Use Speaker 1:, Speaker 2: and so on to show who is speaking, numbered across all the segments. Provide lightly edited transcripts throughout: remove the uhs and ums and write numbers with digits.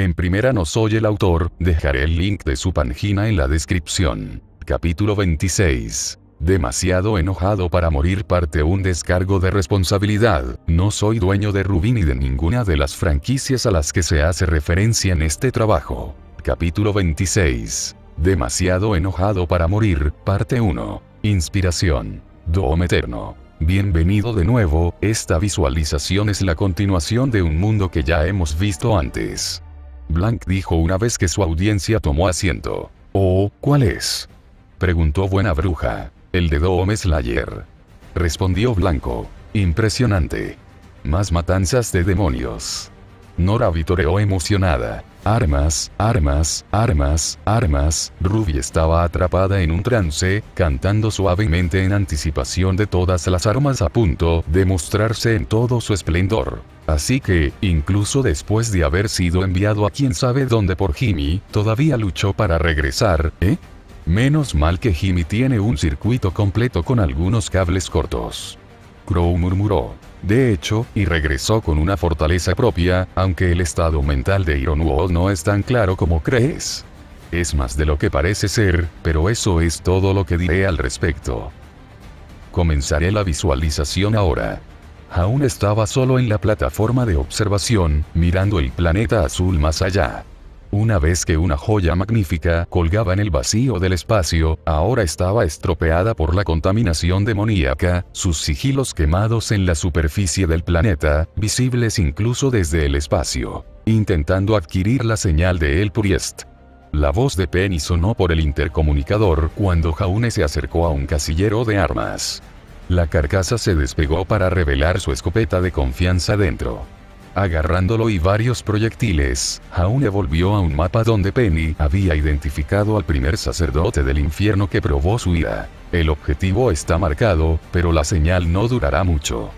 Speaker 1: En primera no soy el autor, dejaré el link de su página en la descripción. Capítulo 26. Demasiado enojado para morir parte 1. Descargo de responsabilidad. No soy dueño de Ruby ni de ninguna de las franquicias a las que se hace referencia en este trabajo. Capítulo 26. Demasiado enojado para morir, parte 1. Inspiración. Doom Eterno. Bienvenido de nuevo, esta visualización es la continuación de un mundo que ya hemos visto antes. Blank dijo una vez que su audiencia tomó asiento. «Oh, ¿cuál es?», preguntó Buena Bruja. «El de Doom Slayer», respondió Blanco. «Impresionante. Más matanzas de demonios». Nora vitoreó emocionada. «Armas, armas, armas, armas». Ruby estaba atrapada en un trance, cantando suavemente en anticipación de todas las armas a punto de mostrarse en todo su esplendor. Así que, incluso después de haber sido enviado a quién sabe dónde por Jimmy, todavía luchó para regresar, ¿eh? Menos mal que Jimmy tiene un circuito completo con algunos cables cortos. Crow murmuró. De hecho, y regresó con una fortaleza propia, aunque el estado mental de Ironwood no es tan claro como crees. Es más de lo que parece ser, pero eso es todo lo que diré al respecto. Comenzaré la visualización ahora. Aún estaba solo en la plataforma de observación, mirando el planeta azul más allá. Una vez que una joya magnífica colgaba en el vacío del espacio, ahora estaba estropeada por la contaminación demoníaca, sus sigilos quemados en la superficie del planeta, visibles incluso desde el espacio, intentando adquirir la señal de El Priest. La voz de Penny sonó por el intercomunicador cuando Jaune se acercó a un casillero de armas. La carcasa se despegó para revelar su escopeta de confianza dentro. Agarrándolo y varios proyectiles, Jaune volvió a un mapa donde Penny había identificado al primer sacerdote del infierno que probó su ira. El objetivo está marcado, pero la señal no durará mucho.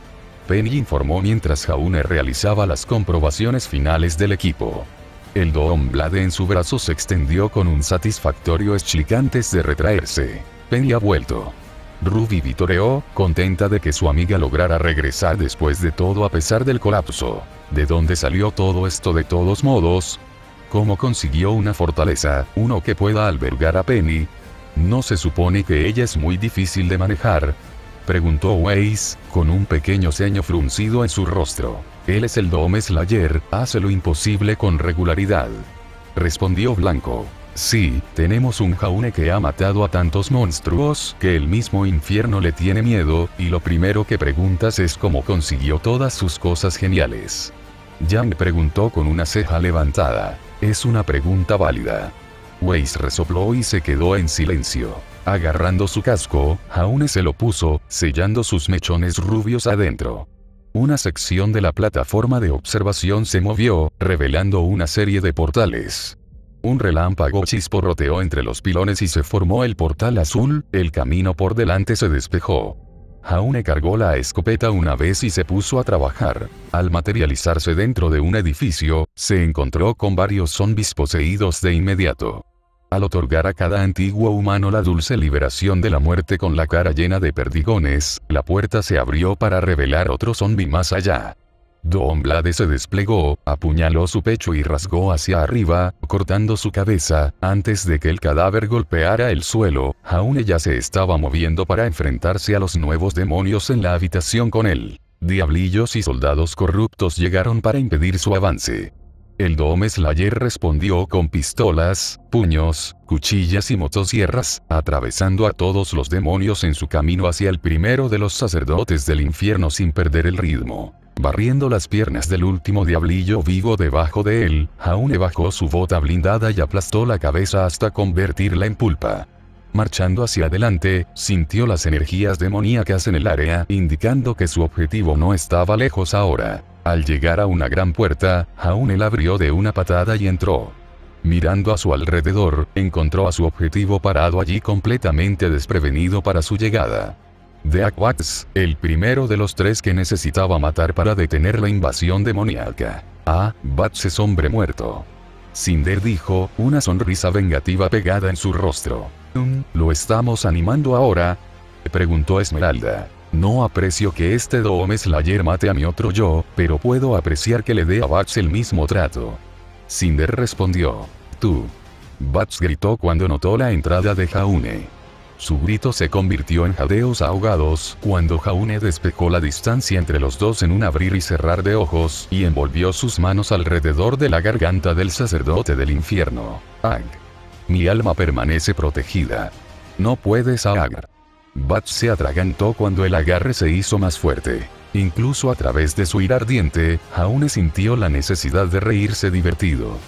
Speaker 1: Penny informó mientras Jaune realizaba las comprobaciones finales del equipo. El Doom Blade en su brazo se extendió con un satisfactorio schlick antes de retraerse. Penny ha vuelto. Ruby vitoreó, contenta de que su amiga lograra regresar después de todo a pesar del colapso. ¿De dónde salió todo esto de todos modos? ¿Cómo consiguió una fortaleza, uno que pueda albergar a Penny? ¿No se supone que ella es muy difícil de manejar?, preguntó Weiss, con un pequeño ceño fruncido en su rostro. Él es el Doom Slayer, hace lo imposible con regularidad, respondió Blanco. Sí, tenemos un Jaune que ha matado a tantos monstruos que el mismo infierno le tiene miedo, y lo primero que preguntas es cómo consiguió todas sus cosas geniales. Yang preguntó con una ceja levantada. Es una pregunta válida. Weiss resopló y se quedó en silencio. Agarrando su casco, Jaune se lo puso, sellando sus mechones rubios adentro. Una sección de la plataforma de observación se movió, revelando una serie de portales. Un relámpago chisporroteó entre los pilones y se formó el portal azul, el camino por delante se despejó. Jaune cargó la escopeta una vez y se puso a trabajar. Al materializarse dentro de un edificio, se encontró con varios zombies poseídos de inmediato. Al otorgar a cada antiguo humano la dulce liberación de la muerte con la cara llena de perdigones, la puerta se abrió para revelar otro zombie más allá. Doom Blade se desplegó, apuñaló su pecho y rasgó hacia arriba, cortando su cabeza. Antes de que el cadáver golpeara el suelo, Jaune ya se estaba moviendo para enfrentarse a los nuevos demonios en la habitación con él. Diablillos y soldados corruptos llegaron para impedir su avance. El Doom Slayer respondió con pistolas, puños, cuchillas y motosierras, atravesando a todos los demonios en su camino hacia el primero de los sacerdotes del infierno sin perder el ritmo. Barriendo las piernas del último diablillo vivo debajo de él, Jaune bajó su bota blindada y aplastó la cabeza hasta convertirla en pulpa. Marchando hacia adelante, sintió las energías demoníacas en el área, indicando que su objetivo no estaba lejos ahora. Al llegar a una gran puerta, Jaune la abrió de una patada y entró. Mirando a su alrededor, encontró a su objetivo parado allí completamente desprevenido para su llegada. Deathwatch, el primero de los 3 que necesitaba matar para detener la invasión demoníaca. Ah, Bats es hombre muerto. Cinder dijo, una sonrisa vengativa pegada en su rostro. ¿Lo estamos animando ahora?, preguntó Esmeralda. No aprecio que este Doom Slayer mate a mi otro yo, pero puedo apreciar que le dé a Bats el mismo trato. Cinder respondió. Tú. Bats gritó cuando notó la entrada de Jaune. Su grito se convirtió en jadeos ahogados cuando Jaune despejó la distancia entre los dos en un abrir y cerrar de ojos y envolvió sus manos alrededor de la garganta del sacerdote del infierno. Ag. Mi alma permanece protegida. No puedes ahogar. Bats se atragantó cuando el agarre se hizo más fuerte. Incluso a través de su ira ardiente, Jaune sintió la necesidad de reírse divertido.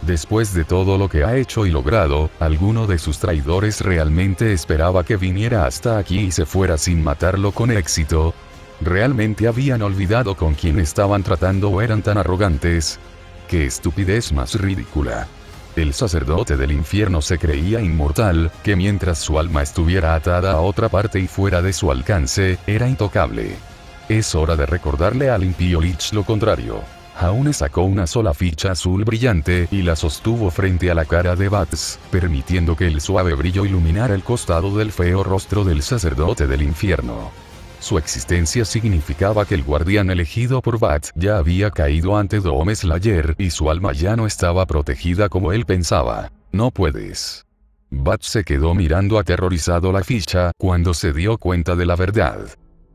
Speaker 1: Después de todo lo que ha hecho y logrado, ¿alguno de sus traidores realmente esperaba que viniera hasta aquí y se fuera sin matarlo con éxito? ¿Realmente habían olvidado con quién estaban tratando o eran tan arrogantes? ¡Qué estupidez más ridícula! El sacerdote del infierno se creía inmortal, que mientras su alma estuviera atada a otra parte y fuera de su alcance, era intocable. Es hora de recordarle al impío Lich lo contrario. Jaune sacó una sola ficha azul brillante y la sostuvo frente a la cara de Bats, permitiendo que el suave brillo iluminara el costado del feo rostro del sacerdote del infierno. Su existencia significaba que el guardián elegido por Bats ya había caído ante Doom Slayer y su alma ya no estaba protegida como él pensaba. No puedes. Bats se quedó mirando aterrorizado la ficha cuando se dio cuenta de la verdad.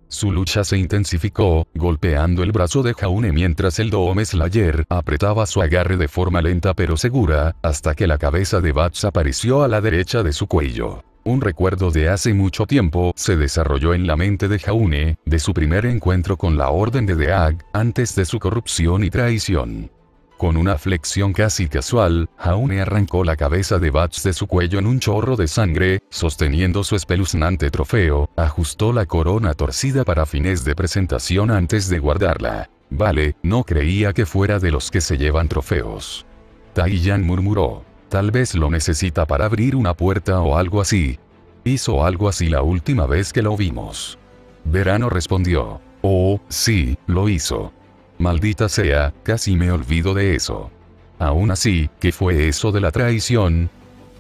Speaker 1: Su lucha se intensificó, golpeando el brazo de Jaune mientras el Doom Slayer apretaba su agarre de forma lenta pero segura, hasta que la cabeza de Bats apareció a la derecha de su cuello. Un recuerdo de hace mucho tiempo se desarrolló en la mente de Jaune, de su primer encuentro con la Orden de Deag, antes de su corrupción y traición. Con una flexión casi casual, Jaune arrancó la cabeza de Bats de su cuello en un chorro de sangre, sosteniendo su espeluznante trofeo, ajustó la corona torcida para fines de presentación antes de guardarla. Vale, no creía que fuera de los que se llevan trofeos. Tai Yan murmuró. Tal vez lo necesita para abrir una puerta o algo así. Hizo algo así la última vez que lo vimos. Verano respondió. Oh, sí, lo hizo. Maldita sea, casi me olvido de eso. Aún así, ¿qué fue eso de la traición?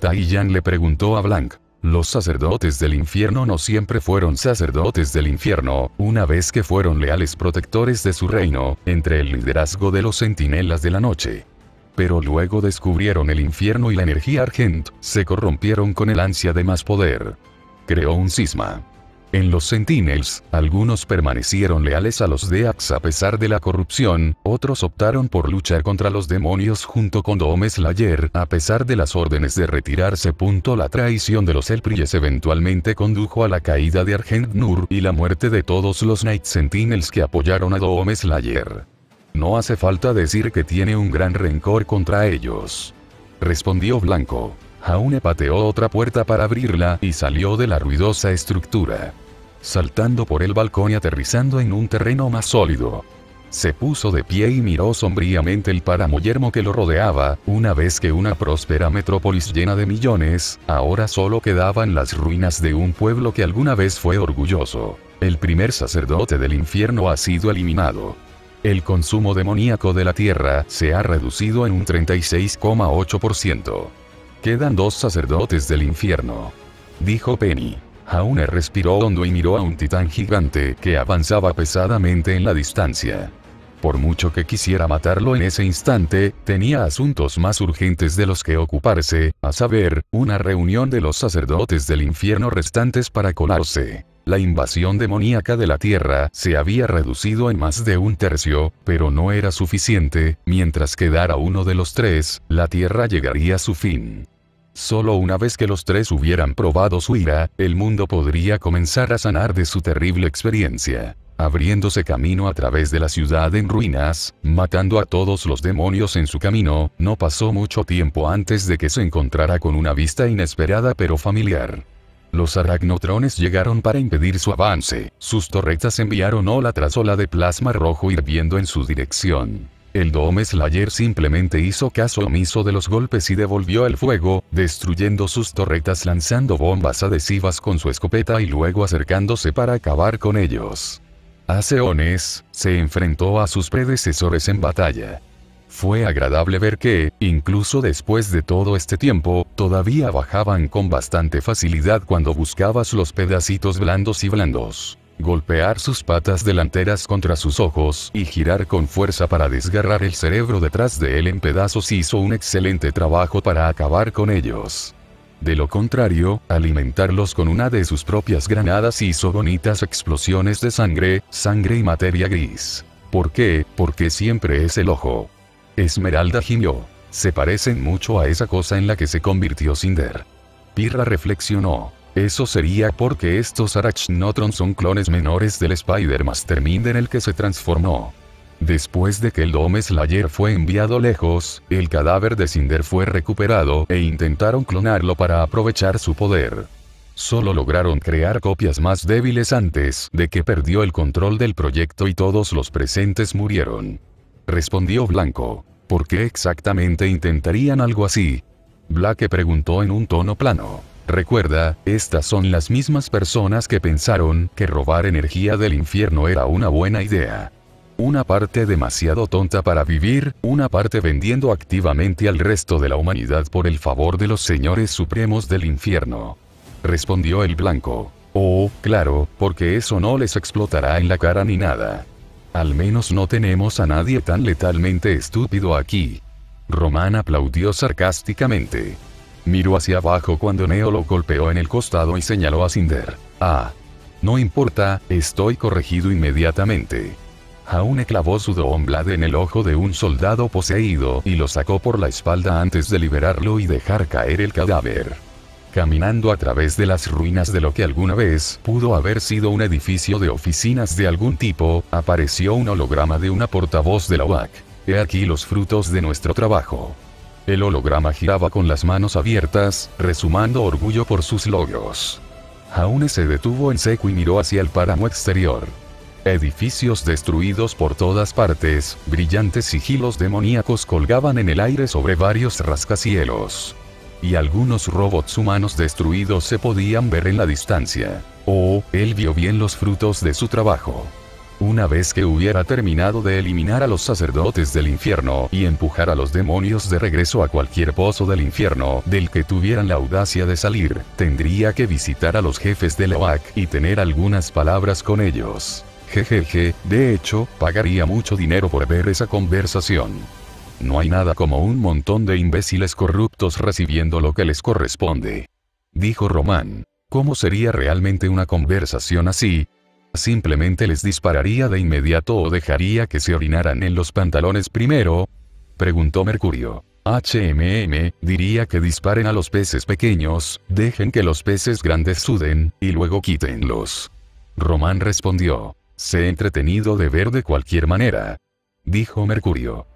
Speaker 1: Tai Yan le preguntó a Blanc. Los sacerdotes del infierno no siempre fueron sacerdotes del infierno, una vez que fueron leales protectores de su reino, entre el liderazgo de los centinelas de la noche. Pero luego descubrieron el infierno y la energía Argent, se corrompieron con el ansia de más poder. Creó un cisma. En los Sentinels, algunos permanecieron leales a los Deax a pesar de la corrupción, otros optaron por luchar contra los demonios junto con Doom Slayer a pesar de las órdenes de retirarse. La traición de los Elpries eventualmente condujo a la caída de Argent Nur y la muerte de todos los Night Sentinels que apoyaron a Doom Slayer. No hace falta decir que tiene un gran rencor contra ellos. Respondió Blanco. Jaune pateó otra puerta para abrirla y salió de la ruidosa estructura. Saltando por el balcón y aterrizando en un terreno más sólido. Se puso de pie y miró sombríamente el páramo yermo que lo rodeaba, una vez que una próspera metrópolis llena de millones, ahora solo quedaban las ruinas de un pueblo que alguna vez fue orgulloso. El primer sacerdote del infierno ha sido eliminado. El consumo demoníaco de la tierra se ha reducido en un 36,8%. Quedan 2 sacerdotes del infierno. Dijo Penny. Jaune respiró hondo y miró a un titán gigante que avanzaba pesadamente en la distancia. Por mucho que quisiera matarlo en ese instante, tenía asuntos más urgentes de los que ocuparse, a saber, una reunión de los sacerdotes del infierno restantes para colarse. La invasión demoníaca de la Tierra se había reducido en más de 1/3, pero no era suficiente, mientras quedara uno de los 3, la Tierra llegaría a su fin. Solo una vez que los 3 hubieran probado su ira, el mundo podría comenzar a sanar de su terrible experiencia. Abriéndose camino a través de la ciudad en ruinas, matando a todos los demonios en su camino, no pasó mucho tiempo antes de que se encontrara con una vista inesperada pero familiar. Los aracnotrones llegaron para impedir su avance, sus torretas enviaron ola tras ola de plasma rojo hirviendo en su dirección. El Doom Slayer simplemente hizo caso omiso de los golpes y devolvió el fuego, destruyendo sus torretas lanzando bombas adhesivas con su escopeta y luego acercándose para acabar con ellos. Hace eones, se enfrentó a sus predecesores en batalla. Fue agradable ver que, incluso después de todo este tiempo, todavía bajaban con bastante facilidad cuando buscabas los pedacitos blandos. golpear sus patas delanteras contra sus ojos y girar con fuerza para desgarrar el cerebro detrás de él en pedazos hizo un excelente trabajo para acabar con ellos. De lo contrario, alimentarlos con una de sus propias granadas hizo bonitas explosiones de sangre y materia gris. ¿Por qué? Porque siempre es el ojo. Esmeralda gimió. Se parecen mucho a esa cosa en la que se convirtió Cinder. Pirra reflexionó. Eso sería porque estos Arachnotron son clones menores del Spider-Mastermind en el que se transformó. Después de que el Dome Slayer fue enviado lejos, el cadáver de Cinder fue recuperado e intentaron clonarlo para aprovechar su poder. Solo lograron crear copias más débiles antes de que perdió el control del proyecto y todos los presentes murieron. Respondió Blanco. ¿Por qué exactamente intentarían algo así? Blake preguntó en un tono plano. Recuerda, estas son las mismas personas que pensaron que robar energía del infierno era una buena idea. Una parte demasiado tonta para vivir, una parte vendiendo activamente al resto de la humanidad por el favor de los señores supremos del infierno. Respondió el Blanco. Oh, claro, porque eso no les explotará en la cara ni nada. Al menos no tenemos a nadie tan letalmente estúpido aquí. Román aplaudió sarcásticamente. Miró hacia abajo cuando Neo lo golpeó en el costado y señaló a Cinder. Ah. No importa, estoy corregido inmediatamente. Jaune clavó su Doomblade en el ojo de un soldado poseído y lo sacó por la espalda antes de liberarlo y dejar caer el cadáver. Caminando a través de las ruinas de lo que alguna vez pudo haber sido un edificio de oficinas de algún tipo, apareció un holograma de una portavoz de la UAC. He aquí los frutos de nuestro trabajo. El holograma giraba con las manos abiertas, rezumando orgullo por sus logros. Jaune se detuvo en seco y miró hacia el páramo exterior. Edificios destruidos por todas partes, brillantes sigilos demoníacos colgaban en el aire sobre varios rascacielos. Y algunos robots humanos destruidos se podían ver en la distancia. Oh, él vio bien los frutos de su trabajo. Una vez que hubiera terminado de eliminar a los sacerdotes del infierno y empujar a los demonios de regreso a cualquier pozo del infierno del que tuvieran la audacia de salir, tendría que visitar a los jefes de la OAC y tener algunas palabras con ellos. Jejeje, de hecho, pagaría mucho dinero por ver esa conversación. No hay nada como un montón de imbéciles corruptos recibiendo lo que les corresponde. Dijo Román. ¿Cómo sería realmente una conversación así? ¿Simplemente les dispararía de inmediato o dejaría que se orinaran en los pantalones primero? Preguntó Mercurio. Diría que disparen a los peces pequeños, dejen que los peces grandes suden, y luego quítenlos. Román respondió. Sé entretenido de ver de cualquier manera. Dijo Mercurio.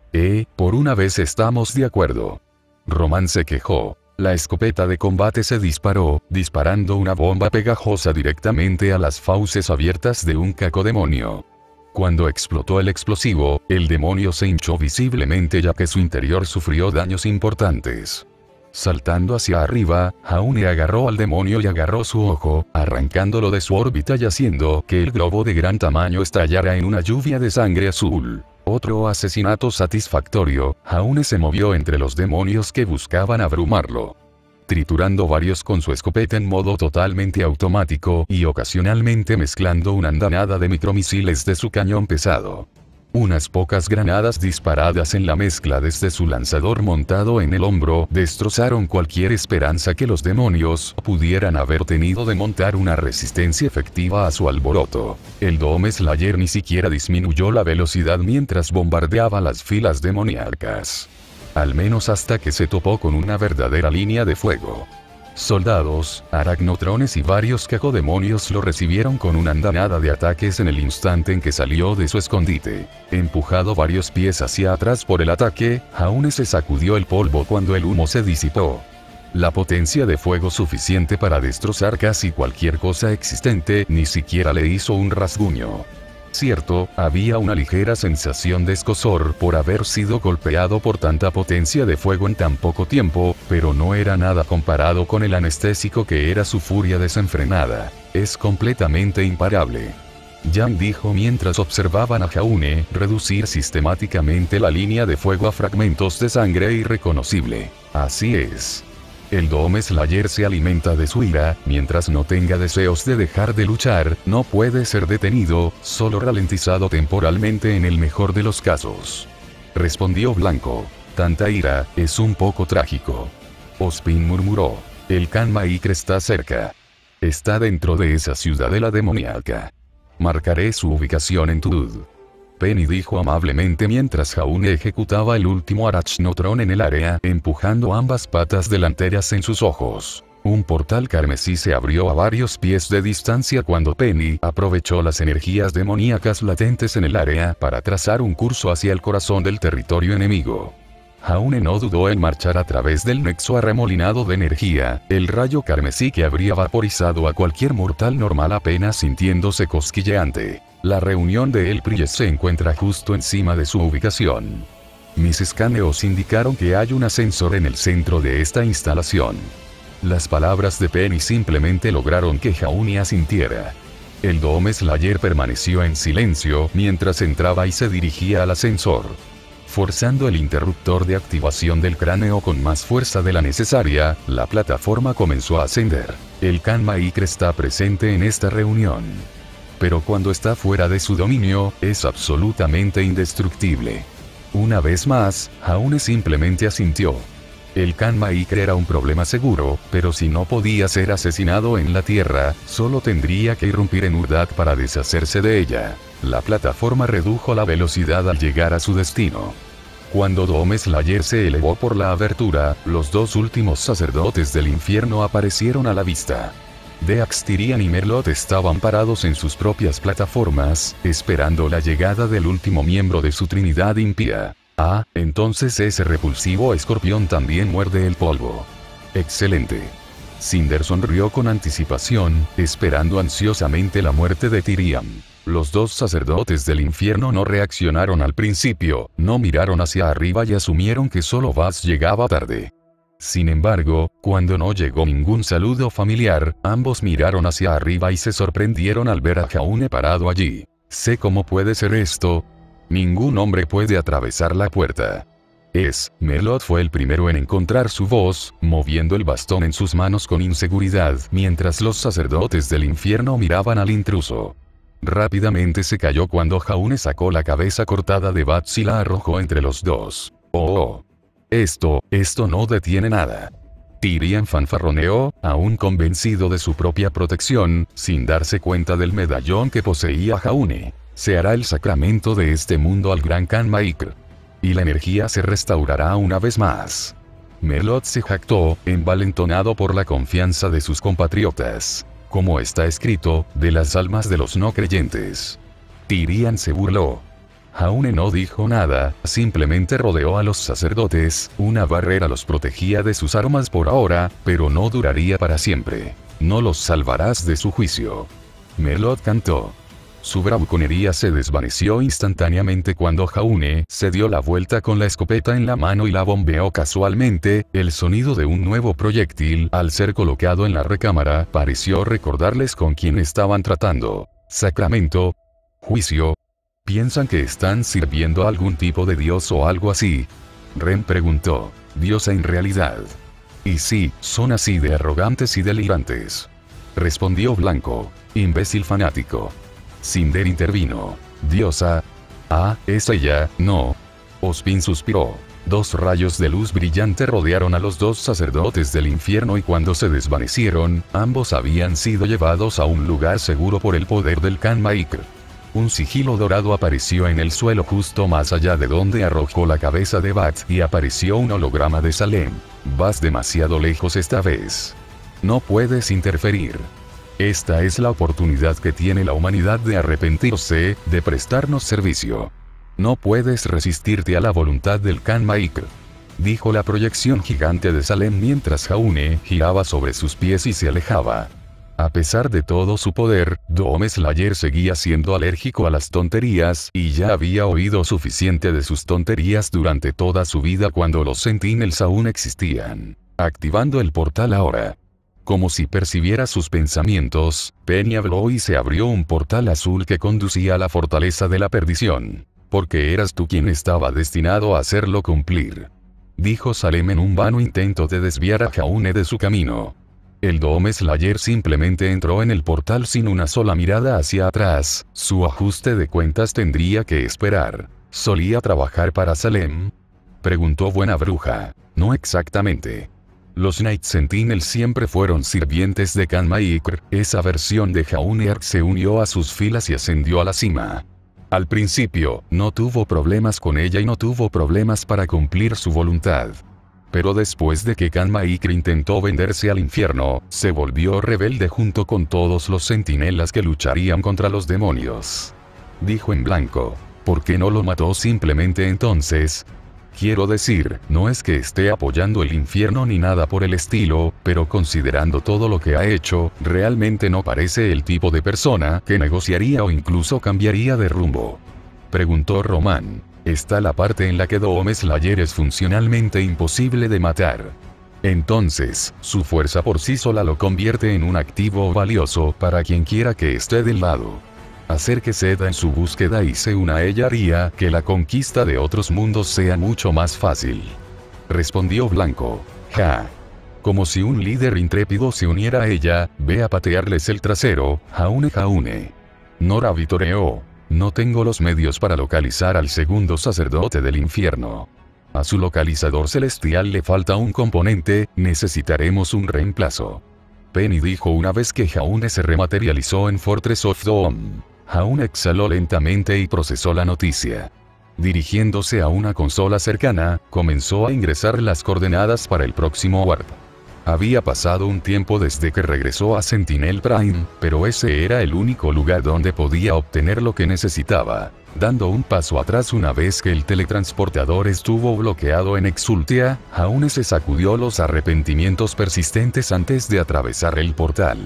Speaker 1: Por una vez estamos de acuerdo. Román se quejó. La escopeta de combate se disparó, disparando una bomba pegajosa directamente a las fauces abiertas de un cacodemonio. Cuando explotó el explosivo, el demonio se hinchó visiblemente ya que su interior sufrió daños importantes. Saltando hacia arriba, Jaune agarró al demonio y agarró su ojo, arrancándolo de su órbita y haciendo que el globo de gran tamaño estallara en una lluvia de sangre azul. Otro asesinato satisfactorio, Jaune se movió entre los demonios que buscaban abrumarlo. Triturando varios con su escopeta en modo totalmente automático y ocasionalmente mezclando una andanada de micromisiles de su cañón pesado. Unas pocas granadas disparadas en la mezcla desde su lanzador montado en el hombro destrozaron cualquier esperanza que los demonios pudieran haber tenido de montar una resistencia efectiva a su alboroto. El Dome Slayer ni siquiera disminuyó la velocidad mientras bombardeaba las filas demoníacas. Al menos hasta que se topó con una verdadera línea de fuego. Soldados, aracnotrones y varios cacodemonios lo recibieron con una andanada de ataques en el instante en que salió de su escondite. Empujado varios pies hacia atrás por el ataque, Jaune se sacudió el polvo cuando el humo se disipó. La potencia de fuego suficiente para destrozar casi cualquier cosa existente ni siquiera le hizo un rasguño. Cierto, había una ligera sensación de escozor por haber sido golpeado por tanta potencia de fuego en tan poco tiempo, pero no era nada comparado con el anestésico que era su furia desenfrenada. Es completamente imparable. Yang dijo mientras observaban a Jaune reducir sistemáticamente la línea de fuego a fragmentos de sangre irreconocible. Así es. El Doom Slayer se alimenta de su ira, mientras no tenga deseos de dejar de luchar, no puede ser detenido, solo ralentizado temporalmente en el mejor de los casos. Respondió Blanco. Tanta ira, es un poco trágico. Ozpin murmuró. El Khan Maykr está cerca. Está dentro de esa ciudadela demoníaca. Marcaré su ubicación en Tudud. Penny dijo amablemente mientras Jaune ejecutaba el último Arachnotron en el área, empujando ambas patas delanteras en sus ojos. Un portal carmesí se abrió a varios pies de distancia cuando Penny aprovechó las energías demoníacas latentes en el área para trazar un curso hacia el corazón del territorio enemigo. Jaune no dudó en marchar a través del nexo arremolinado de energía, el rayo carmesí que habría vaporizado a cualquier mortal normal apenas sintiéndose cosquilleante. La reunión de El Priest se encuentra justo encima de su ubicación. Mis escaneos indicaron que hay un ascensor en el centro de esta instalación. Las palabras de Penny simplemente lograron que Jaune asintiera. El Doom Slayer permaneció en silencio mientras entraba y se dirigía al ascensor. Forzando el interruptor de activación del cráneo con más fuerza de la necesaria, la plataforma comenzó a ascender. El Khan Maykr está presente en esta reunión. Pero cuando está fuera de su dominio, es absolutamente indestructible. Una vez más, Jaune simplemente asintió. El Khan Maykr era un problema seguro, pero si no podía ser asesinado en la Tierra, solo tendría que irrumpir en Urdat para deshacerse de ella. La plataforma redujo la velocidad al llegar a su destino. Cuando Doom Slayer se elevó por la abertura, los dos últimos sacerdotes del infierno aparecieron a la vista. Deax, Tyrian y Merlot estaban parados en sus propias plataformas, esperando la llegada del último miembro de su trinidad impía. Ah, entonces ese repulsivo escorpión también muerde el polvo. Excelente. Cinder sonrió con anticipación, esperando ansiosamente la muerte de Tyrian. Los dos sacerdotes del infierno no reaccionaron al principio, no miraron hacia arriba y asumieron que solo Vaz llegaba tarde. Sin embargo, cuando no llegó ningún saludo familiar, ambos miraron hacia arriba y se sorprendieron al ver a Jaune parado allí. Sé cómo puede ser esto. Ningún hombre puede atravesar la puerta. Merlot fue el primero en encontrar su voz, moviendo el bastón en sus manos con inseguridad, mientras los sacerdotes del infierno miraban al intruso. Rápidamente se cayó cuando Jaune sacó la cabeza cortada de Bats y la arrojó entre los dos. Oh. Esto no detiene nada. Tyrian fanfarroneó, aún convencido de su propia protección, sin darse cuenta del medallón que poseía Jaune. Se hará el sacramento de este mundo al gran Khan Maykr. Y la energía se restaurará una vez más. Merlot se jactó, envalentonado por la confianza de sus compatriotas. Como está escrito, de las almas de los no creyentes. Tyrian se burló. Jaune no dijo nada, simplemente rodeó a los sacerdotes, una barrera los protegía de sus armas por ahora, pero no duraría para siempre. No los salvarás de su juicio. Merlot cantó. Su bravuconería se desvaneció instantáneamente cuando Jaune se dio la vuelta con la escopeta en la mano y la bombeó casualmente. El sonido de un nuevo proyectil, al ser colocado en la recámara, pareció recordarles con quién estaban tratando. ¿Sacramento? ¿Juicio? ¿Piensan que están sirviendo a algún tipo de dios o algo así? Ren preguntó. Diosa en realidad. Y sí, son así de arrogantes y delirantes. Respondió Blanco. Imbécil fanático. Cinder intervino. Diosa. Ah, es ella, no. Ozpin suspiró. Dos rayos de luz brillante rodearon a los dos sacerdotes del infierno y cuando se desvanecieron, ambos habían sido llevados a un lugar seguro por el poder del Khan Maykr. Un sigilo dorado apareció en el suelo justo más allá de donde arrojó la cabeza de Bat y apareció un holograma de Salem. Vas demasiado lejos esta vez. No puedes interferir. Esta es la oportunidad que tiene la humanidad de arrepentirse, de prestarnos servicio. No puedes resistirte a la voluntad del Khan Maykr. Dijo la proyección gigante de Salem mientras Jaune giraba sobre sus pies y se alejaba. A pesar de todo su poder, Doom Slayer seguía siendo alérgico a las tonterías y ya había oído suficiente de sus tonterías durante toda su vida cuando los Sentinels aún existían. Activando el portal ahora. Como si percibiera sus pensamientos, Penny habló y se abrió un portal azul que conducía a la fortaleza de la perdición. Porque eras tú quien estaba destinado a hacerlo cumplir. dijo Salem en un vano intento de desviar a Jaune de su camino. El Dome Slayer simplemente entró en el portal sin una sola mirada hacia atrás. Su ajuste de cuentas tendría que esperar. ¿Solía trabajar para Salem?, preguntó Buena Bruja. No exactamente. Los Night Sentinels siempre fueron sirvientes de Kanmaikr. Esa versión de Jaune Ark se unió a sus filas y ascendió a la cima. Al principio, no tuvo problemas con ella y no tuvo problemas para cumplir su voluntad. Pero después de que Kanmaikr intentó venderse al infierno, se volvió rebelde junto con todos los centinelas que lucharían contra los demonios. Dijo en blanco. ¿Por qué no lo mató simplemente entonces? Quiero decir, no es que esté apoyando el infierno ni nada por el estilo, pero considerando todo lo que ha hecho, realmente no parece el tipo de persona que negociaría o incluso cambiaría de rumbo. Preguntó Román. Está la parte en la que Dome Slayer es funcionalmente imposible de matar. Entonces, su fuerza por sí sola lo convierte en un activo valioso para quien quiera que esté del lado. Hacer que ceda en su búsqueda y se una a ella haría que la conquista de otros mundos sea mucho más fácil. Respondió Blanco. Ja. Como si un líder intrépido se uniera a ella, ve a patearles el trasero, Jaune. Nora vitoreó. No tengo los medios para localizar al segundo sacerdote del infierno. A su localizador celestial le falta un componente, necesitaremos un reemplazo. Penny dijo una vez que Jaune se rematerializó en Fortress of Doom. Jaune exhaló lentamente y procesó la noticia. Dirigiéndose a una consola cercana, comenzó a ingresar las coordenadas para el próximo warp. Había pasado un tiempo desde que regresó a Sentinel Prime, pero ese era el único lugar donde podía obtener lo que necesitaba. Dando un paso atrás una vez que el teletransportador estuvo bloqueado en Exultia, Jaune se sacudió los arrepentimientos persistentes antes de atravesar el portal.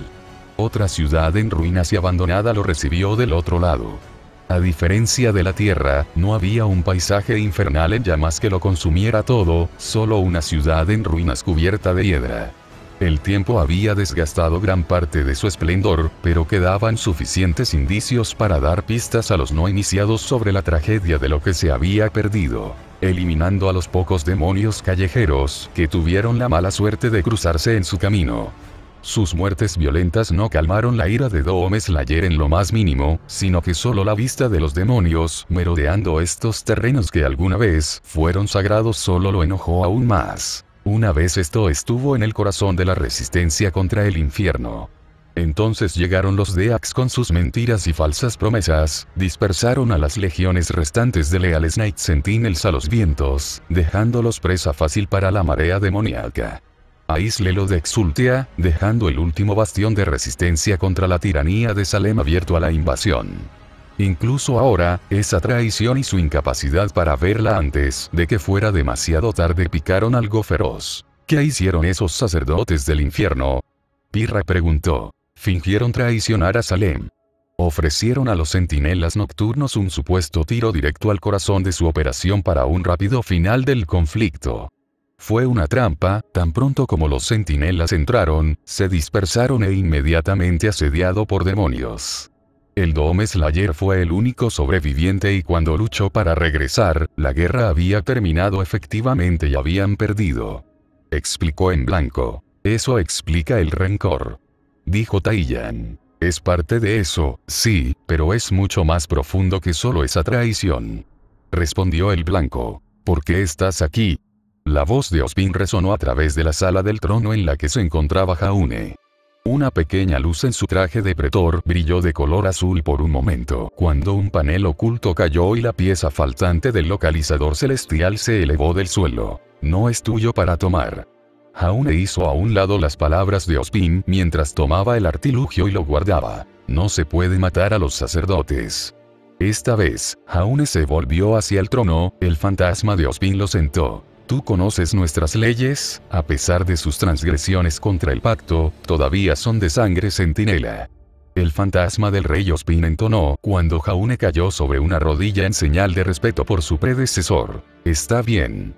Speaker 1: Otra ciudad en ruinas y abandonada lo recibió del otro lado. A diferencia de la Tierra, no había un paisaje infernal en llamas que lo consumiera todo, solo una ciudad en ruinas cubierta de hiedra. El tiempo había desgastado gran parte de su esplendor, pero quedaban suficientes indicios para dar pistas a los no iniciados sobre la tragedia de lo que se había perdido, eliminando a los pocos demonios callejeros que tuvieron la mala suerte de cruzarse en su camino. Sus muertes violentas no calmaron la ira de Dome Slayer en lo más mínimo, sino que solo la vista de los demonios merodeando estos terrenos que alguna vez fueron sagrados solo lo enojó aún más. Una vez esto estuvo en el corazón de la resistencia contra el infierno. Entonces llegaron los Deax con sus mentiras y falsas promesas, dispersaron a las legiones restantes de leales Night Sentinels a los vientos, dejándolos presa fácil para la marea demoníaca. Aíslelo de Exultia, dejando el último bastión de resistencia contra la tiranía de Salem abierto a la invasión. Incluso ahora, esa traición y su incapacidad para verla antes de que fuera demasiado tarde picaron algo feroz. ¿Qué hicieron esos sacerdotes del infierno?, Pirra preguntó. Fingieron traicionar a Salem. Ofrecieron a los centinelas nocturnos un supuesto tiro directo al corazón de su operación para un rápido final del conflicto. Fue una trampa. Tan pronto como los centinelas entraron, se dispersaron e inmediatamente asediado por demonios. El Dome Slayer fue el único sobreviviente y cuando luchó para regresar, la guerra había terminado efectivamente y habían perdido. Explicó en blanco. Eso explica el rencor. Dijo Taiyan. Es parte de eso, sí, pero es mucho más profundo que solo esa traición. Respondió el blanco. ¿Por qué estás aquí? La voz de Ozpin resonó a través de la sala del trono en la que se encontraba Jaune. Una pequeña luz en su traje de pretor brilló de color azul por un momento, cuando un panel oculto cayó y la pieza faltante del localizador celestial se elevó del suelo. No es tuyo para tomar. Jaune hizo a un lado las palabras de Ozpin mientras tomaba el artilugio y lo guardaba. No se puede matar a los sacerdotes. Esta vez, Jaune se volvió hacia el trono, el fantasma de Ozpin lo sentó. Tú conoces nuestras leyes, a pesar de sus transgresiones contra el pacto, todavía son de sangre centinela. El fantasma del rey Ozpin entonó cuando Jaune cayó sobre una rodilla en señal de respeto por su predecesor. Está bien.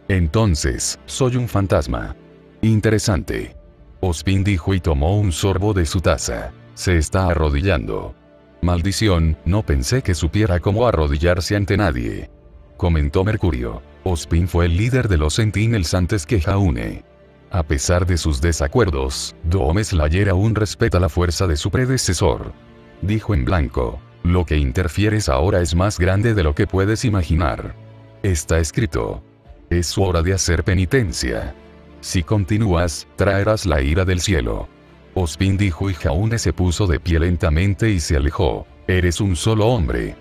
Speaker 1: Entonces, soy un fantasma. Interesante. Ozpin dijo y tomó un sorbo de su taza. Se está arrodillando. Maldición, no pensé que supiera cómo arrodillarse ante nadie. Comentó Mercurio. Ozpin fue el líder de los Sentinels antes que Jaune. A pesar de sus desacuerdos, Doom Slayer aún respeta la fuerza de su predecesor. Dijo en blanco: lo que interfieres ahora es más grande de lo que puedes imaginar. Está escrito. Es su hora de hacer penitencia. Si continúas, traerás la ira del cielo. Ozpin dijo y Jaune se puso de pie lentamente y se alejó. Eres un solo hombre.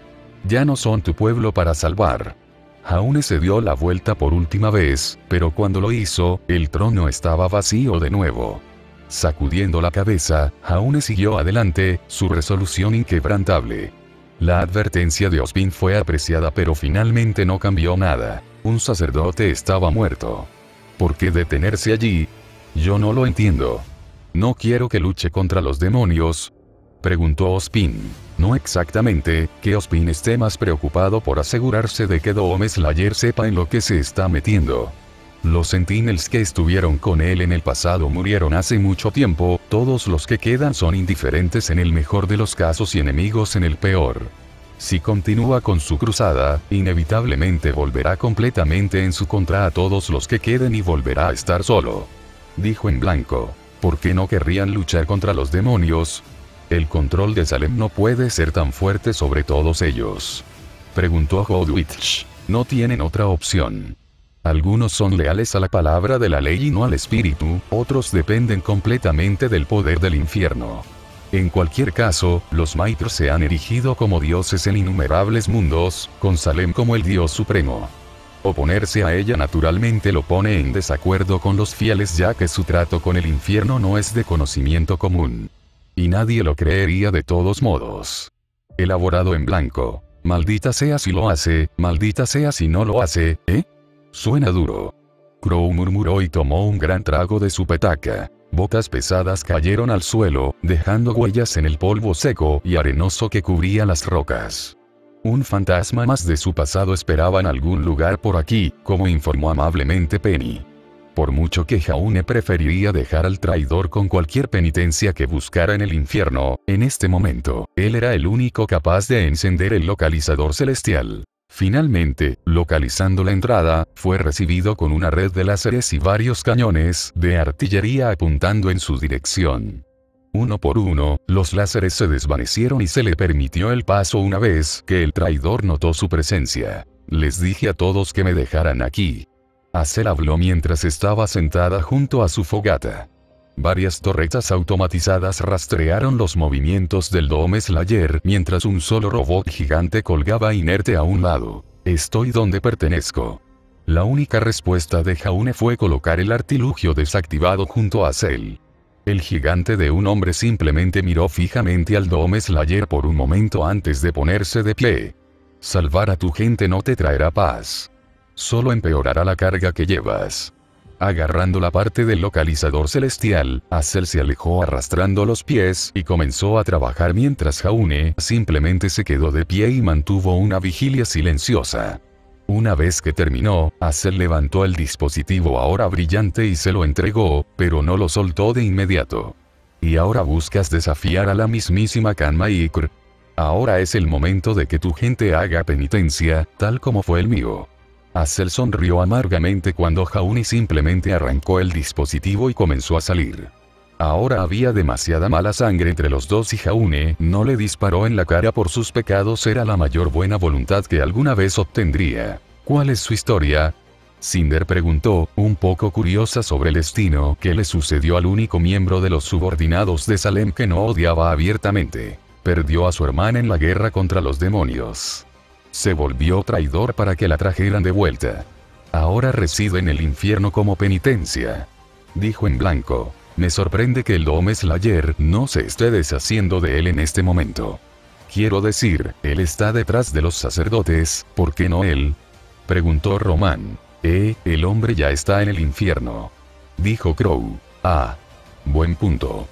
Speaker 1: Ya no son tu pueblo para salvar. Jaune se dio la vuelta por última vez, pero cuando lo hizo, el trono estaba vacío de nuevo. Sacudiendo la cabeza, Jaune siguió adelante, su resolución inquebrantable. La advertencia de Ozpin fue apreciada pero finalmente no cambió nada. Un sacerdote estaba muerto. ¿Por qué detenerse allí? Yo no lo entiendo. ¿No quiero que luche contra los demonios?, preguntó Ozpin. No exactamente, que Ozpin esté más preocupado por asegurarse de que Doom Slayer sepa en lo que se está metiendo. Los Sentinels que estuvieron con él en el pasado murieron hace mucho tiempo, todos los que quedan son indiferentes en el mejor de los casos y enemigos en el peor. Si continúa con su cruzada, inevitablemente volverá completamente en su contra a todos los que queden y volverá a estar solo. Dijo en blanco. ¿Por qué no querrían luchar contra los demonios? El control de Salem no puede ser tan fuerte sobre todos ellos. Preguntó Hodwitch. No tienen otra opción. Algunos son leales a la palabra de la ley y no al espíritu, otros dependen completamente del poder del infierno. En cualquier caso, los Maitr se han erigido como dioses en innumerables mundos, con Salem como el dios supremo. Oponerse a ella naturalmente lo pone en desacuerdo con los fieles ya que su trato con el infierno no es de conocimiento común. Y nadie lo creería de todos modos. Elaborado en blanco. Maldita sea si lo hace, maldita sea si no lo hace, ¿eh? Suena duro. Crow murmuró y tomó un gran trago de su petaca. Bocas pesadas cayeron al suelo, dejando huellas en el polvo seco y arenoso que cubría las rocas. Un fantasma más de su pasado esperaba en algún lugar por aquí, como informó amablemente Penny. Por mucho que Jaune preferiría dejar al traidor con cualquier penitencia que buscara en el infierno, en este momento, él era el único capaz de encender el localizador celestial. Finalmente, localizando la entrada, fue recibido con una red de láseres y varios cañones de artillería apuntando en su dirección. Uno por uno, los láseres se desvanecieron y se le permitió el paso una vez que el traidor notó su presencia. Les dije a todos que me dejaran aquí. Azel habló mientras estaba sentada junto a su fogata. Varias torretas automatizadas rastrearon los movimientos del Doom Slayer mientras un solo robot gigante colgaba inerte a un lado. Estoy donde pertenezco. La única respuesta de Jaune fue colocar el artilugio desactivado junto a Azel. El gigante de un hombre simplemente miró fijamente al Doom Slayer por un momento antes de ponerse de pie. Salvar a tu gente no te traerá paz. Solo empeorará la carga que llevas. Agarrando la parte del localizador celestial, Azel se alejó arrastrando los pies y comenzó a trabajar mientras Jaune simplemente se quedó de pie y mantuvo una vigilia silenciosa. Una vez que terminó, Azel levantó el dispositivo ahora brillante y se lo entregó, pero no lo soltó de inmediato. ¿Y ahora buscas desafiar a la mismísima Kanmaikr? Ahora es el momento de que tu gente haga penitencia, tal como fue el mío. Azel sonrió amargamente cuando Jaune simplemente arrancó el dispositivo y comenzó a salir. Ahora había demasiada mala sangre entre los dos y Jaune no le disparó en la cara por sus pecados, era la mayor buena voluntad que alguna vez obtendría. ¿Cuál es su historia? Cinder preguntó, un poco curiosa sobre el destino que le sucedió al único miembro de los subordinados de Salem que no odiaba abiertamente. Perdió a su hermana en la guerra contra los demonios. Se volvió traidor para que la trajeran de vuelta. Ahora reside en el infierno como penitencia. Dijo en blanco. Me sorprende que el Doom Slayer no se esté deshaciendo de él en este momento. Quiero decir, él está detrás de los sacerdotes, ¿por qué no él? Preguntó Román. El hombre ya está en el infierno. Dijo Crow. Ah. Buen punto.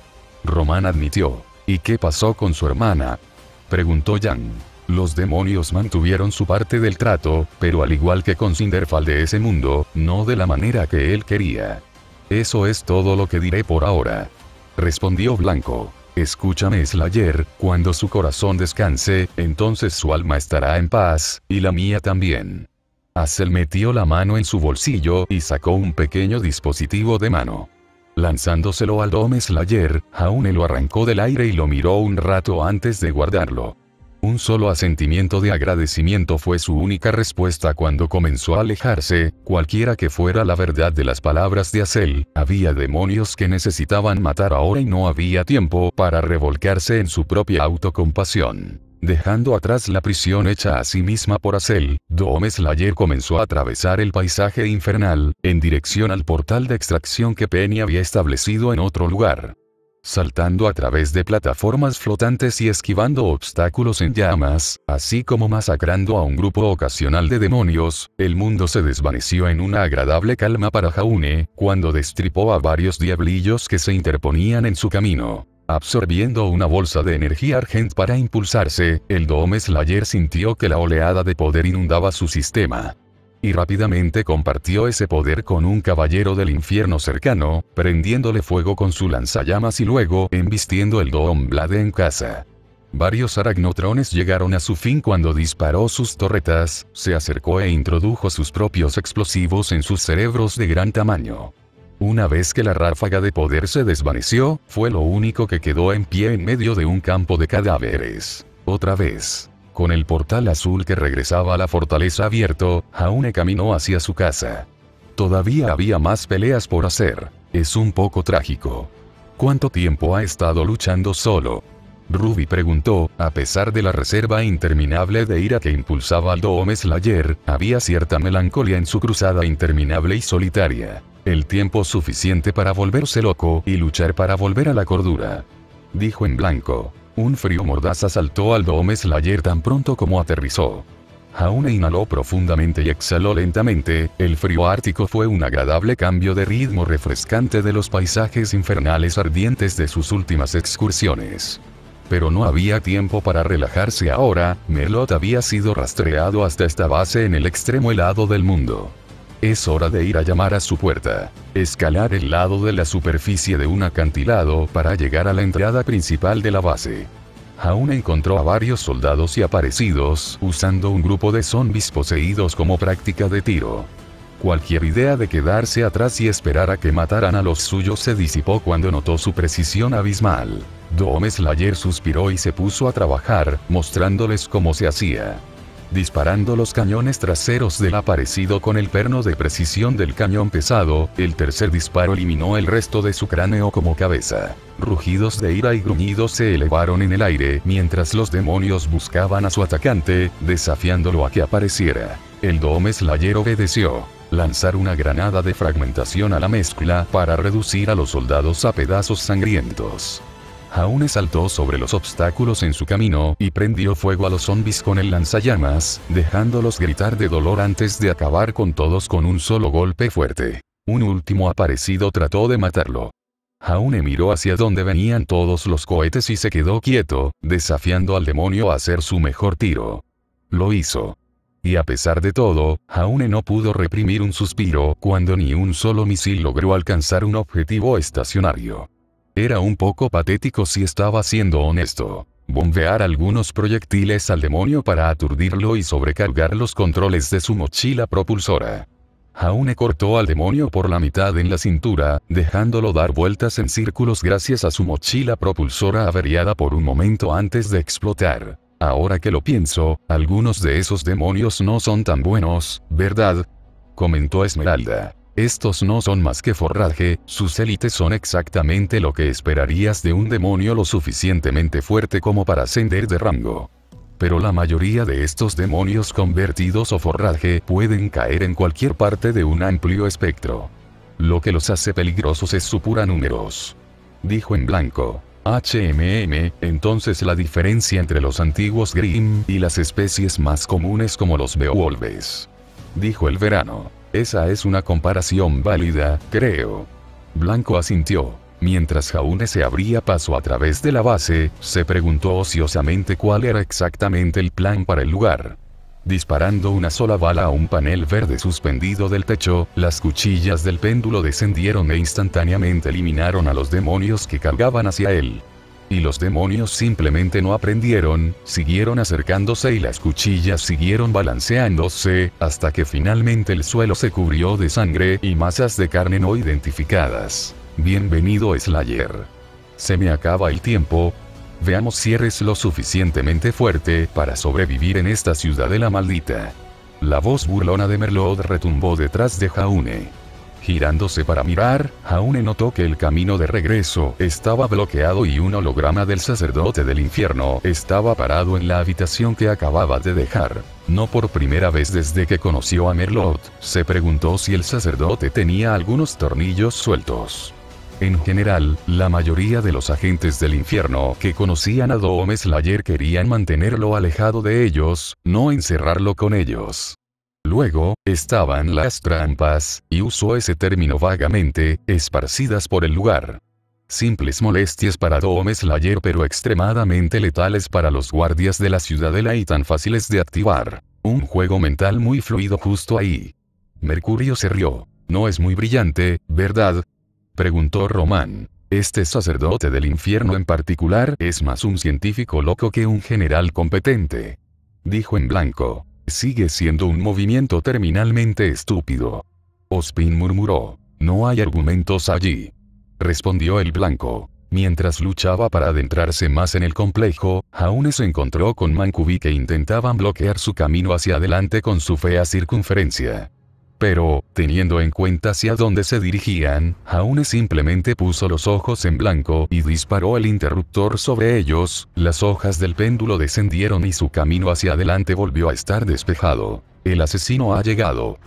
Speaker 1: Román admitió. ¿Y qué pasó con su hermana? Preguntó Jan. Los demonios mantuvieron su parte del trato, pero al igual que con Cinderfall de ese mundo, no de la manera que él quería. Eso es todo lo que diré por ahora. Respondió Blanco. Escúchame Slayer, cuando su corazón descanse, entonces su alma estará en paz, y la mía también. Azel metió la mano en su bolsillo y sacó un pequeño dispositivo de mano. Lanzándoselo al Dome Slayer, Jaune lo arrancó del aire y lo miró un rato antes de guardarlo. Un solo asentimiento de agradecimiento fue su única respuesta cuando comenzó a alejarse. Cualquiera que fuera la verdad de las palabras de Azel, había demonios que necesitaban matar ahora y no había tiempo para revolcarse en su propia autocompasión. Dejando atrás la prisión hecha a sí misma por Azel, Dome Slayer comenzó a atravesar el paisaje infernal, en dirección al portal de extracción que Penny había establecido en otro lugar. Saltando a través de plataformas flotantes y esquivando obstáculos en llamas, así como masacrando a un grupo ocasional de demonios, el mundo se desvaneció en una agradable calma para Jaune, cuando destripó a varios diablillos que se interponían en su camino. Absorbiendo una bolsa de energía argent para impulsarse, el Dome Slayer sintió que la oleada de poder inundaba su sistema. Y rápidamente compartió ese poder con un caballero del infierno cercano, prendiéndole fuego con su lanzallamas y luego embistiendo el Dome Blade en casa. Varios aracnotrones llegaron a su fin cuando disparó sus torretas, se acercó e introdujo sus propios explosivos en sus cerebros de gran tamaño. Una vez que la ráfaga de poder se desvaneció, fue lo único que quedó en pie en medio de un campo de cadáveres. Otra vez. Con el portal azul que regresaba a la fortaleza abierto, Jaune caminó hacia su casa. Todavía había más peleas por hacer. Es un poco trágico. ¿Cuánto tiempo ha estado luchando solo? Ruby preguntó. A pesar de la reserva interminable de ira que impulsaba al Dome Slayer, había cierta melancolía en su cruzada interminable y solitaria. El tiempo suficiente para volverse loco y luchar para volver a la cordura. Dijo en blanco. Un frío mordaz asaltó al Dome Slayer tan pronto como aterrizó. Jaune inhaló profundamente y exhaló lentamente. El frío ártico fue un agradable cambio de ritmo refrescante de los paisajes infernales ardientes de sus últimas excursiones. Pero no había tiempo para relajarse ahora. Merlot había sido rastreado hasta esta base en el extremo helado del mundo. Es hora de ir a llamar a su puerta. Escalar el lado de la superficie de un acantilado para llegar a la entrada principal de la base. Jaune encontró a varios soldados y aparecidos, usando un grupo de zombies poseídos como práctica de tiro. Cualquier idea de quedarse atrás y esperar a que mataran a los suyos se disipó cuando notó su precisión abismal. Dome Slayer suspiró y se puso a trabajar, mostrándoles cómo se hacía. Disparando los cañones traseros del aparecido con el perno de precisión del cañón pesado, el tercer disparo eliminó el resto de su cráneo como cabeza. Rugidos de ira y gruñidos se elevaron en el aire mientras los demonios buscaban a su atacante, desafiándolo a que apareciera. El Dome Slayer obedeció. Lanzar una granada de fragmentación a la mezcla para reducir a los soldados a pedazos sangrientos. Jaune saltó sobre los obstáculos en su camino y prendió fuego a los zombies con el lanzallamas, dejándolos gritar de dolor antes de acabar con todos con un solo golpe fuerte. Un último aparecido trató de matarlo. Jaune miró hacia donde venían todos los cohetes y se quedó quieto, desafiando al demonio a hacer su mejor tiro. Lo hizo. Y a pesar de todo, Jaune no pudo reprimir un suspiro cuando ni un solo misil logró alcanzar un objetivo estacionario. Era un poco patético si estaba siendo honesto. Bombear algunos proyectiles al demonio para aturdirlo y sobrecargar los controles de su mochila propulsora. Jaune cortó al demonio por la mitad en la cintura, dejándolo dar vueltas en círculos gracias a su mochila propulsora averiada por un momento antes de explotar. Ahora que lo pienso, algunos de esos demonios no son tan buenos, ¿verdad? Comentó Esmeralda. Estos no son más que forraje, sus élites son exactamente lo que esperarías de un demonio lo suficientemente fuerte como para ascender de rango. Pero la mayoría de estos demonios convertidos o forraje pueden caer en cualquier parte de un amplio espectro. Lo que los hace peligrosos es su pura números. Dijo en blanco. Entonces la diferencia entre los antiguos Grimm y las especies más comunes como los Beowulfes. Dijo el verano. Esa es una comparación válida, creo. Blanco asintió. Mientras Jaune se abría paso a través de la base, se preguntó ociosamente cuál era exactamente el plan para el lugar. Disparando una sola bala a un panel verde suspendido del techo, las cuchillas del péndulo descendieron e instantáneamente eliminaron a los demonios que cargaban hacia él. Y los demonios simplemente no aprendieron, siguieron acercándose y las cuchillas siguieron balanceándose, hasta que finalmente el suelo se cubrió de sangre y masas de carne no identificadas. Bienvenido Slayer. Se me acaba el tiempo. Veamos si eres lo suficientemente fuerte para sobrevivir en esta ciudadela maldita. La voz burlona de Merlot retumbó detrás de Jaune. Girándose para mirar, Jaune notó que el camino de regreso estaba bloqueado y un holograma del sacerdote del infierno estaba parado en la habitación que acababa de dejar. No por primera vez desde que conoció a Merlot, se preguntó si el sacerdote tenía algunos tornillos sueltos. En general, la mayoría de los agentes del infierno que conocían a Doom Slayer querían mantenerlo alejado de ellos, no encerrarlo con ellos. Luego, estaban las trampas, y usó ese término vagamente, esparcidas por el lugar. Simples molestias para Doom Slayer pero extremadamente letales para los guardias de la ciudadela y tan fáciles de activar. Un juego mental muy fluido justo ahí. Mercurio se rió. No es muy brillante, ¿verdad?, preguntó Román. Este sacerdote del infierno en particular es más un científico loco que un general competente. Dijo en blanco. Sigue siendo un movimiento terminalmente estúpido. Ospin murmuró. No hay argumentos allí. Respondió el blanco. Mientras luchaba para adentrarse más en el complejo, Jaune se encontró con Mancubi que intentaban bloquear su camino hacia adelante con su fea circunferencia. Pero, teniendo en cuenta hacia dónde se dirigían, Jaune simplemente puso los ojos en blanco y disparó el interruptor sobre ellos, las hojas del péndulo descendieron y su camino hacia adelante volvió a estar despejado. El asesino ha llegado.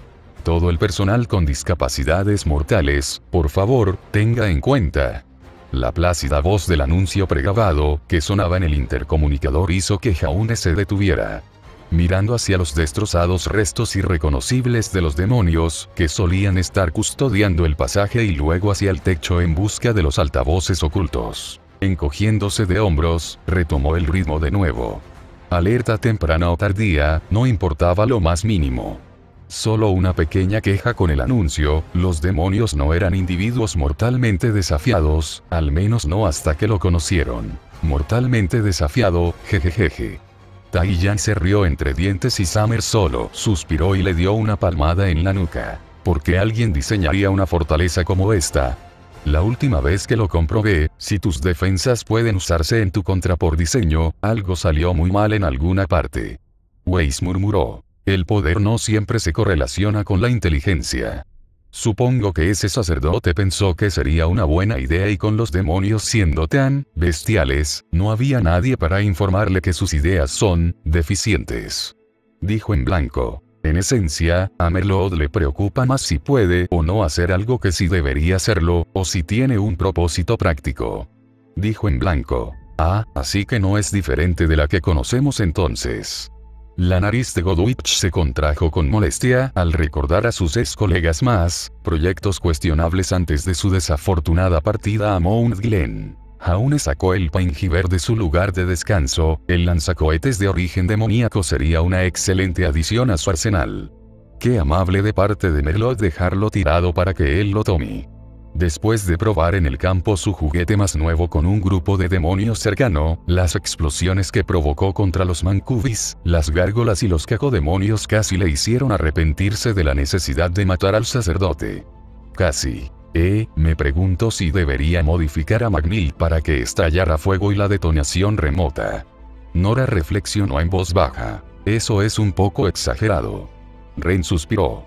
Speaker 1: Todo el personal con discapacidades mortales, por favor, tenga en cuenta. La plácida voz del anuncio pregrabado, que sonaba en el intercomunicador hizo que Jaune se detuviera. Mirando hacia los destrozados restos irreconocibles de los demonios, que solían estar custodiando el pasaje y luego hacia el techo en busca de los altavoces ocultos. Encogiéndose de hombros, retomó el ritmo de nuevo. Alerta temprana o tardía, no importaba lo más mínimo. Solo una pequeña queja con el anuncio, los demonios no eran individuos mortalmente desafiados, al menos no hasta que lo conocieron. Mortalmente desafiado, jejejeje. Tai-Yan se rió entre dientes y Summer solo suspiró y le dio una palmada en la nuca. ¿Por qué alguien diseñaría una fortaleza como esta? La última vez que lo comprobé, si tus defensas pueden usarse en tu contra por diseño, algo salió muy mal en alguna parte. Weiss murmuró. El poder no siempre se correlaciona con la inteligencia. Supongo que ese sacerdote pensó que sería una buena idea y con los demonios siendo tan bestiales, no había nadie para informarle que sus ideas son deficientes. Dijo en blanco. En esencia, a Merlot le preocupa más si puede o no hacer algo que si debería hacerlo, o si tiene un propósito práctico. Dijo en blanco. Ah, así que no es diferente de la que conocemos entonces. La nariz de Godwich se contrajo con molestia al recordar a sus ex colegas más, proyectos cuestionables antes de su desafortunada partida a Mount Glen. Jaune sacó el Paingiver de su lugar de descanso, el lanzacohetes de origen demoníaco sería una excelente adición a su arsenal. Qué amable de parte de Merlot dejarlo tirado para que él lo tome. Después de probar en el campo su juguete más nuevo con un grupo de demonios cercano, las explosiones que provocó contra los Mancubis, las gárgolas y los cacodemonios casi le hicieron arrepentirse de la necesidad de matar al sacerdote. Casi. Me pregunto si debería modificar a McNeil para que estallara fuego y la detonación remota. Nora reflexionó en voz baja. Eso es un poco exagerado. Ren suspiró.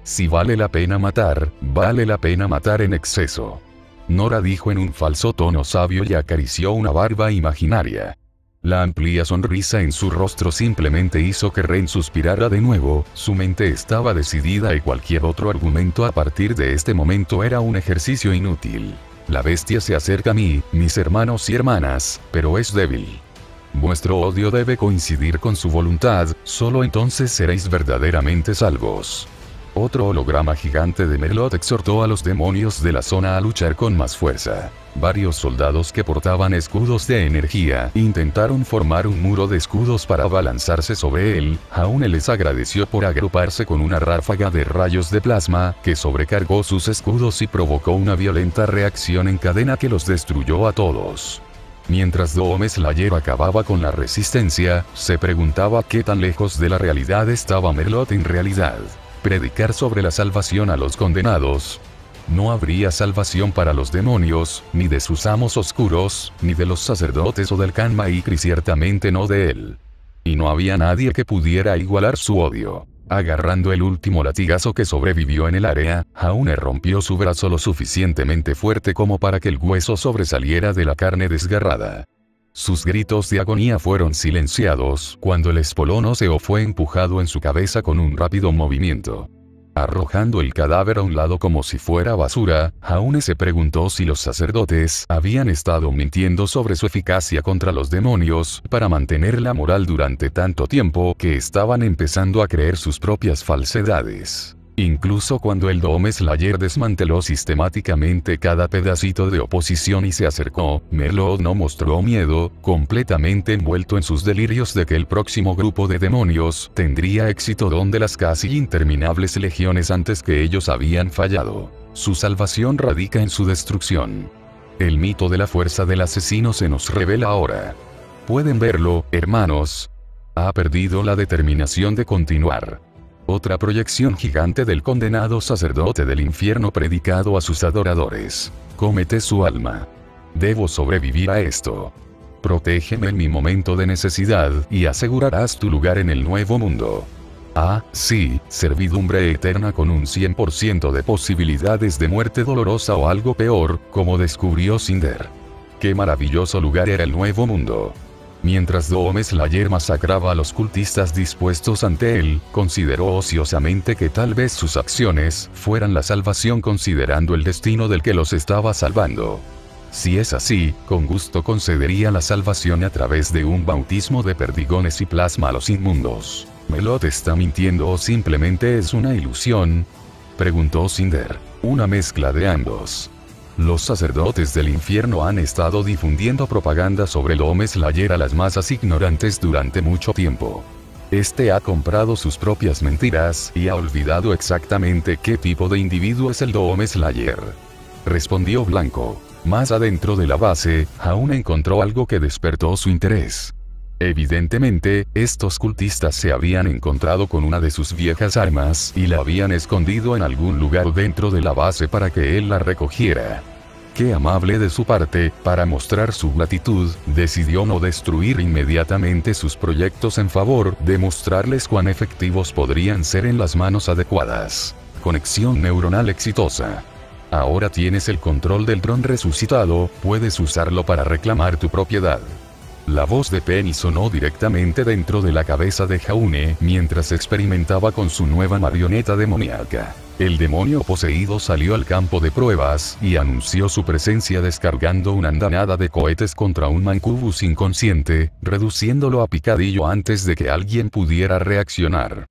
Speaker 1: Si vale la pena matar en exceso. Nora dijo en un falso tono sabio y acarició una barba imaginaria. La amplia sonrisa en su rostro simplemente hizo que Ren suspirara de nuevo, su mente estaba decidida y cualquier otro argumento a partir de este momento era un ejercicio inútil. La bestia se acerca a mí, mis hermanos y hermanas, pero es débil. Vuestro odio debe coincidir con su voluntad, solo entonces seréis verdaderamente salvos. Otro holograma gigante de Merlot exhortó a los demonios de la zona a luchar con más fuerza. Varios soldados que portaban escudos de energía intentaron formar un muro de escudos para abalanzarse sobre él. Jaune les agradeció por agruparse con una ráfaga de rayos de plasma que sobrecargó sus escudos y provocó una violenta reacción en cadena que los destruyó a todos. Mientras Doom Slayer acababa con la resistencia, se preguntaba qué tan lejos de la realidad estaba Merlot en realidad. Predicar sobre la salvación a los condenados. No habría salvación para los demonios, ni de sus amos oscuros, ni de los sacerdotes o del Kan Maikri, ciertamente no de él. Y no había nadie que pudiera igualar su odio. Agarrando el último latigazo que sobrevivió en el área, Jaune rompió su brazo lo suficientemente fuerte como para que el hueso sobresaliera de la carne desgarrada. Sus gritos de agonía fueron silenciados cuando el espolónoceo fue empujado en su cabeza con un rápido movimiento. Arrojando el cadáver a un lado como si fuera basura, Jaune se preguntó si los sacerdotes habían estado mintiendo sobre su eficacia contra los demonios para mantener la moral durante tanto tiempo que estaban empezando a creer sus propias falsedades. Incluso cuando el Doom Slayer desmanteló sistemáticamente cada pedacito de oposición y se acercó, Merlot no mostró miedo, completamente envuelto en sus delirios de que el próximo grupo de demonios tendría éxito donde las casi interminables legiones antes que ellos habían fallado. Su salvación radica en su destrucción. El mito de la fuerza del asesino se nos revela ahora. Pueden verlo, hermanos. Ha perdido la determinación de continuar. Otra proyección gigante del condenado sacerdote del infierno predicado a sus adoradores. Cómete su alma. Debo sobrevivir a esto. Protégeme en mi momento de necesidad y asegurarás tu lugar en el nuevo mundo. Ah, sí, servidumbre eterna con un 100% de posibilidades de muerte dolorosa o algo peor, como descubrió Cinder. Qué maravilloso lugar era el nuevo mundo. Mientras Doom Slayer masacraba a los cultistas dispuestos ante él, consideró ociosamente que tal vez sus acciones fueran la salvación considerando el destino del que los estaba salvando. Si es así, con gusto concedería la salvación a través de un bautismo de perdigones y plasma a los inmundos. ¿Merlot está mintiendo o simplemente es una ilusión?, preguntó Cinder. Una mezcla de ambos. Los sacerdotes del infierno han estado difundiendo propaganda sobre el Doom Slayer a las masas ignorantes durante mucho tiempo. Este ha comprado sus propias mentiras y ha olvidado exactamente qué tipo de individuo es el Doom Slayer. Respondió Blanco. Más adentro de la base, Jaune encontró algo que despertó su interés. Evidentemente, estos cultistas se habían encontrado con una de sus viejas armas y la habían escondido en algún lugar dentro de la base para que él la recogiera. Qué amable de su parte, para mostrar su gratitud, decidió no destruir inmediatamente sus proyectos en favor de mostrarles cuán efectivos podrían ser en las manos adecuadas. Conexión neuronal exitosa. Ahora tienes el control del dron resucitado, puedes usarlo para reclamar tu propiedad. La voz de Penny sonó directamente dentro de la cabeza de Jaune mientras experimentaba con su nueva marioneta demoníaca. El demonio poseído salió al campo de pruebas y anunció su presencia descargando una andanada de cohetes contra un Mancubus inconsciente, reduciéndolo a picadillo antes de que alguien pudiera reaccionar.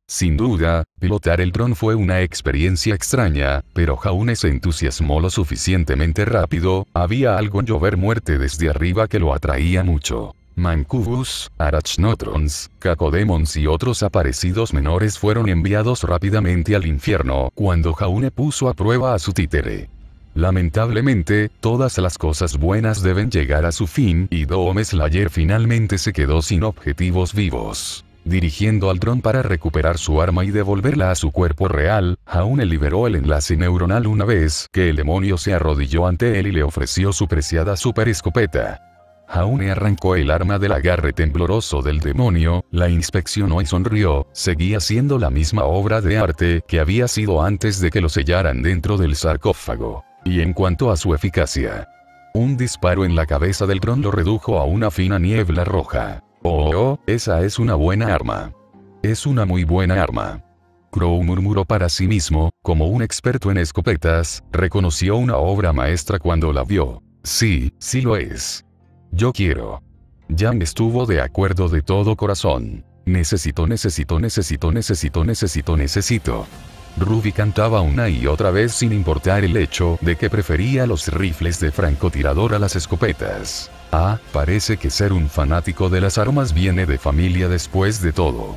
Speaker 1: Sin duda, pilotar el dron fue una experiencia extraña, pero Jaune se entusiasmó lo suficientemente rápido, había algo en llover muerte desde arriba que lo atraía mucho. Mancubus, Arachnotrons, Cacodemons y otros aparecidos menores fueron enviados rápidamente al infierno cuando Jaune puso a prueba a su títere. Lamentablemente, todas las cosas buenas deben llegar a su fin y Doom Slayer finalmente se quedó sin objetivos vivos. Dirigiendo al dron para recuperar su arma y devolverla a su cuerpo real, Jaune liberó el enlace neuronal una vez que el demonio se arrodilló ante él y le ofreció su preciada super escopeta. Jaune arrancó el arma del agarre tembloroso del demonio, la inspeccionó y sonrió, seguía siendo la misma obra de arte que había sido antes de que lo sellaran dentro del sarcófago. Y en cuanto a su eficacia, un disparo en la cabeza del dron lo redujo a una fina niebla roja. Oh, esa es una buena arma. Es una muy buena arma. Crow murmuró para sí mismo, como un experto en escopetas, reconoció una obra maestra cuando la vio. Sí, sí lo es. Yo quiero. Yang estuvo de acuerdo de todo corazón. Necesito. Ruby cantaba una y otra vez sin importar el hecho de que prefería los rifles de francotirador a las escopetas. Ah, parece que ser un fanático de las armas viene de familia después de todo.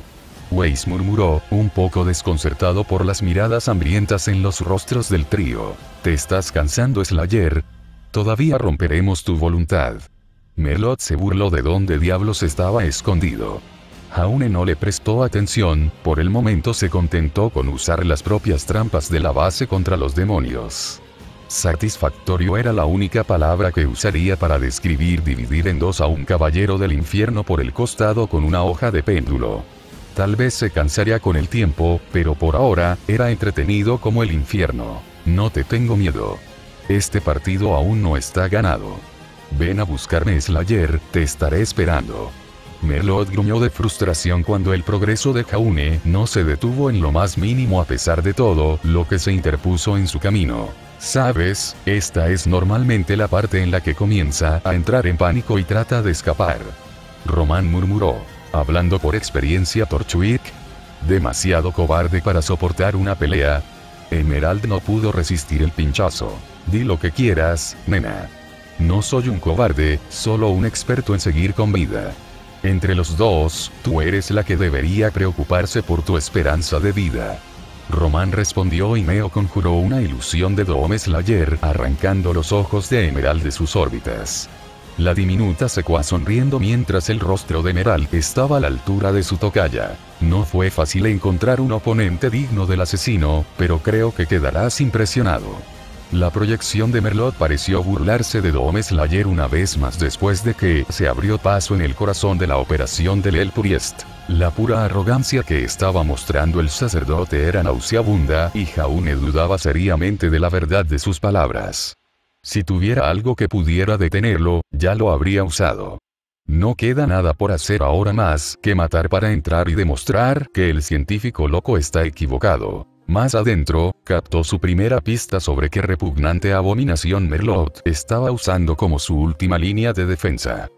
Speaker 1: Weiss murmuró, un poco desconcertado por las miradas hambrientas en los rostros del trío. ¿Te estás cansando, Slayer? Todavía romperemos tu voluntad. Merlot se burló de dónde diablos estaba escondido. Jaune no le prestó atención, por el momento se contentó con usar las propias trampas de la base contra los demonios. Satisfactorio era la única palabra que usaría para describir dividir en dos a un caballero del infierno por el costado con una hoja de péndulo. Tal vez se cansaría con el tiempo, pero por ahora, era entretenido como el infierno. No te tengo miedo. Este partido aún no está ganado. Ven a buscarme, Slayer, te estaré esperando. Merlot gruñó de frustración cuando el progreso de Jaune no se detuvo en lo más mínimo a pesar de todo lo que se interpuso en su camino. Sabes, esta es normalmente la parte en la que comienza a entrar en pánico y trata de escapar. Román murmuró, hablando por experiencia. Torchwick. Demasiado cobarde para soportar una pelea. Emerald no pudo resistir el pinchazo. Di lo que quieras, nena. No soy un cobarde, solo un experto en seguir con vida. Entre los dos, tú eres la que debería preocuparse por tu esperanza de vida. Román respondió y Neo conjuró una ilusión de Doom Slayer arrancando los ojos de Emerald de sus órbitas. La diminuta secua sonriendo mientras el rostro de Emerald estaba a la altura de su tocaya. No fue fácil encontrar un oponente digno del asesino, pero creo que quedarás impresionado. La proyección de Merlot pareció burlarse de Doom Slayer una vez más después de que se abrió paso en el corazón de la operación del El Priest. La pura arrogancia que estaba mostrando el sacerdote era nauseabunda y Jaune dudaba seriamente de la verdad de sus palabras. Si tuviera algo que pudiera detenerlo, ya lo habría usado. No queda nada por hacer ahora más que matar para entrar y demostrar que el científico loco está equivocado. Más adentro, captó su primera pista sobre qué repugnante abominación Merlot estaba usando como su última línea de defensa.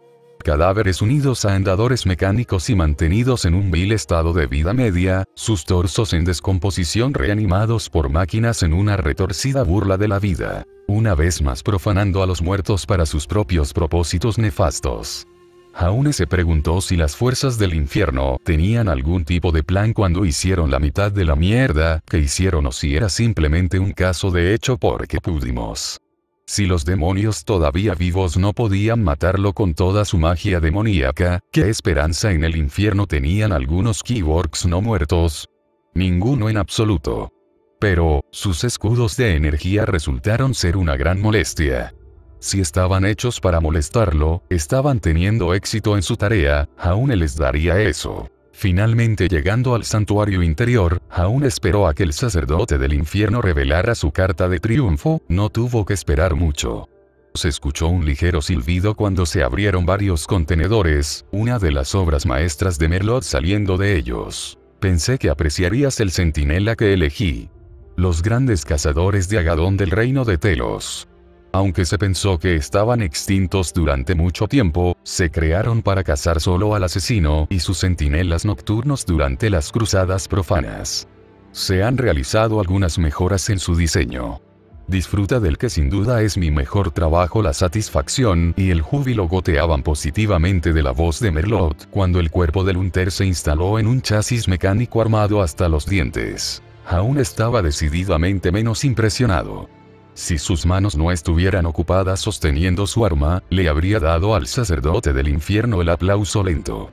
Speaker 1: Cadáveres unidos a andadores mecánicos y mantenidos en un vil estado de vida media, sus torsos en descomposición reanimados por máquinas en una retorcida burla de la vida, una vez más profanando a los muertos para sus propios propósitos nefastos. Jaune se preguntó si las fuerzas del infierno tenían algún tipo de plan cuando hicieron la mitad de la mierda que hicieron o si era simplemente un caso de hecho porque pudimos. Si los demonios todavía vivos no podían matarlo con toda su magia demoníaca, ¿qué esperanza en el infierno tenían algunos Kyborgs no muertos? Ninguno en absoluto. Pero, sus escudos de energía resultaron ser una gran molestia. Si estaban hechos para molestarlo, estaban teniendo éxito en su tarea, Jaune les daría eso. Finalmente llegando al santuario interior, Jaune esperó a que el sacerdote del infierno revelara su carta de triunfo, no tuvo que esperar mucho. Se escuchó un ligero silbido cuando se abrieron varios contenedores, una de las obras maestras de Merlot saliendo de ellos. Pensé que apreciarías el centinela que elegí. Los grandes cazadores de Agadón del reino de Telos. Aunque se pensó que estaban extintos durante mucho tiempo, se crearon para cazar solo al asesino y sus centinelas nocturnos durante las cruzadas profanas. Se han realizado algunas mejoras en su diseño. Disfruta del que sin duda es mi mejor trabajo. La satisfacción y el júbilo goteaban positivamente de la voz de Merlot cuando el cuerpo del Unter se instaló en un chasis mecánico armado hasta los dientes. Aún estaba decididamente menos impresionado. Si sus manos no estuvieran ocupadas sosteniendo su arma, le habría dado al sacerdote del infierno el aplauso lento.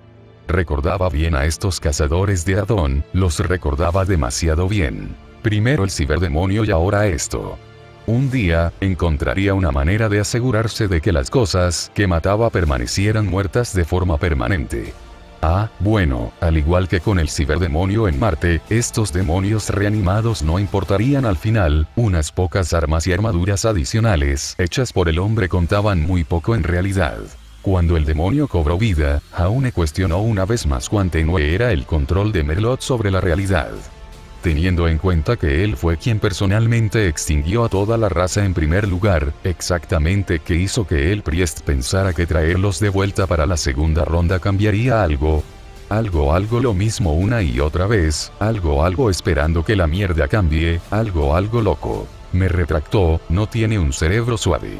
Speaker 1: Recordaba bien a estos cazadores de Adón, los recordaba demasiado bien. Primero el ciberdemonio y ahora esto. Un día, encontraría una manera de asegurarse de que las cosas que mataba permanecieran muertas de forma permanente. Ah, bueno, al igual que con el ciberdemonio en Marte, estos demonios reanimados no importarían al final, unas pocas armas y armaduras adicionales hechas por el hombre contaban muy poco en realidad. Cuando el demonio cobró vida, Jaune cuestionó una vez más cuán tenue era el control de Merlot sobre la realidad. Teniendo en cuenta que él fue quien personalmente extinguió a toda la raza en primer lugar, exactamente qué hizo que el Priest pensara que traerlos de vuelta para la segunda ronda cambiaría algo. Algo lo mismo una y otra vez, algo esperando que la mierda cambie, algo loco. Me retractó, no tiene un cerebro suave.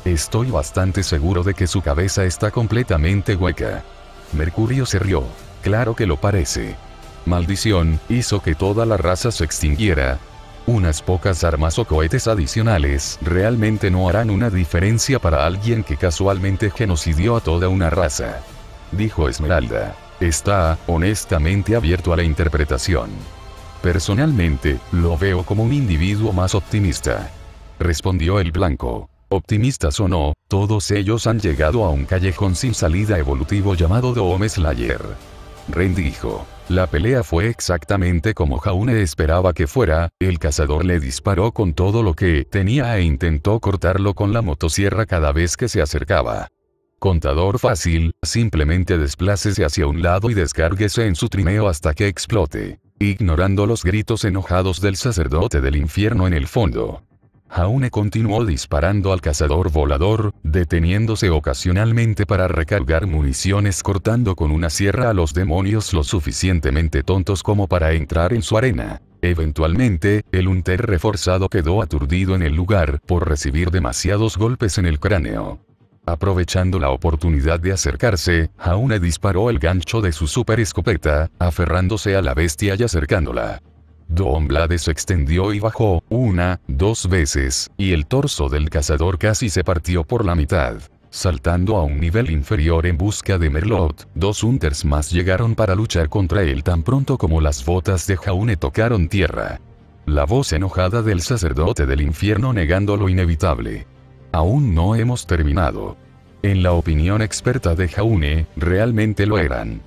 Speaker 1: Estoy bastante seguro de que su cabeza está completamente hueca. Mercurio se rió. Claro que lo parece. Maldición, hizo que toda la raza se extinguiera. Unas pocas armas o cohetes adicionales realmente no harán una diferencia para alguien que casualmente genocidió a toda una raza. Dijo Esmeralda. Está, honestamente, abierto a la interpretación. Personalmente, lo veo como un individuo más optimista. Respondió el blanco. Optimistas o no, todos ellos han llegado a un callejón sin salida evolutivo llamado Doom Slayer. Ren dijo. La pelea fue exactamente como Jaune esperaba que fuera, el cazador le disparó con todo lo que tenía e intentó cortarlo con la motosierra cada vez que se acercaba. Contador fácil, simplemente desplácese hacia un lado y descárguese en su trineo hasta que explote, ignorando los gritos enojados del sacerdote del infierno en el fondo. Jaune continuó disparando al cazador volador, deteniéndose ocasionalmente para recargar municiones cortando con una sierra a los demonios lo suficientemente tontos como para entrar en su arena. Eventualmente, el Unter reforzado quedó aturdido en el lugar por recibir demasiados golpes en el cráneo. Aprovechando la oportunidad de acercarse, Jaune disparó el gancho de su super escopeta, aferrándose a la bestia y acercándola. Doomblade se extendió y bajó, 1, 2 veces, y el torso del cazador casi se partió por la mitad. Saltando a un nivel inferior en busca de Merlot, 2 Hunters más llegaron para luchar contra él tan pronto como las botas de Jaune tocaron tierra. La voz enojada del sacerdote del infierno negando lo inevitable. Aún no hemos terminado. En la opinión experta de Jaune, realmente lo eran.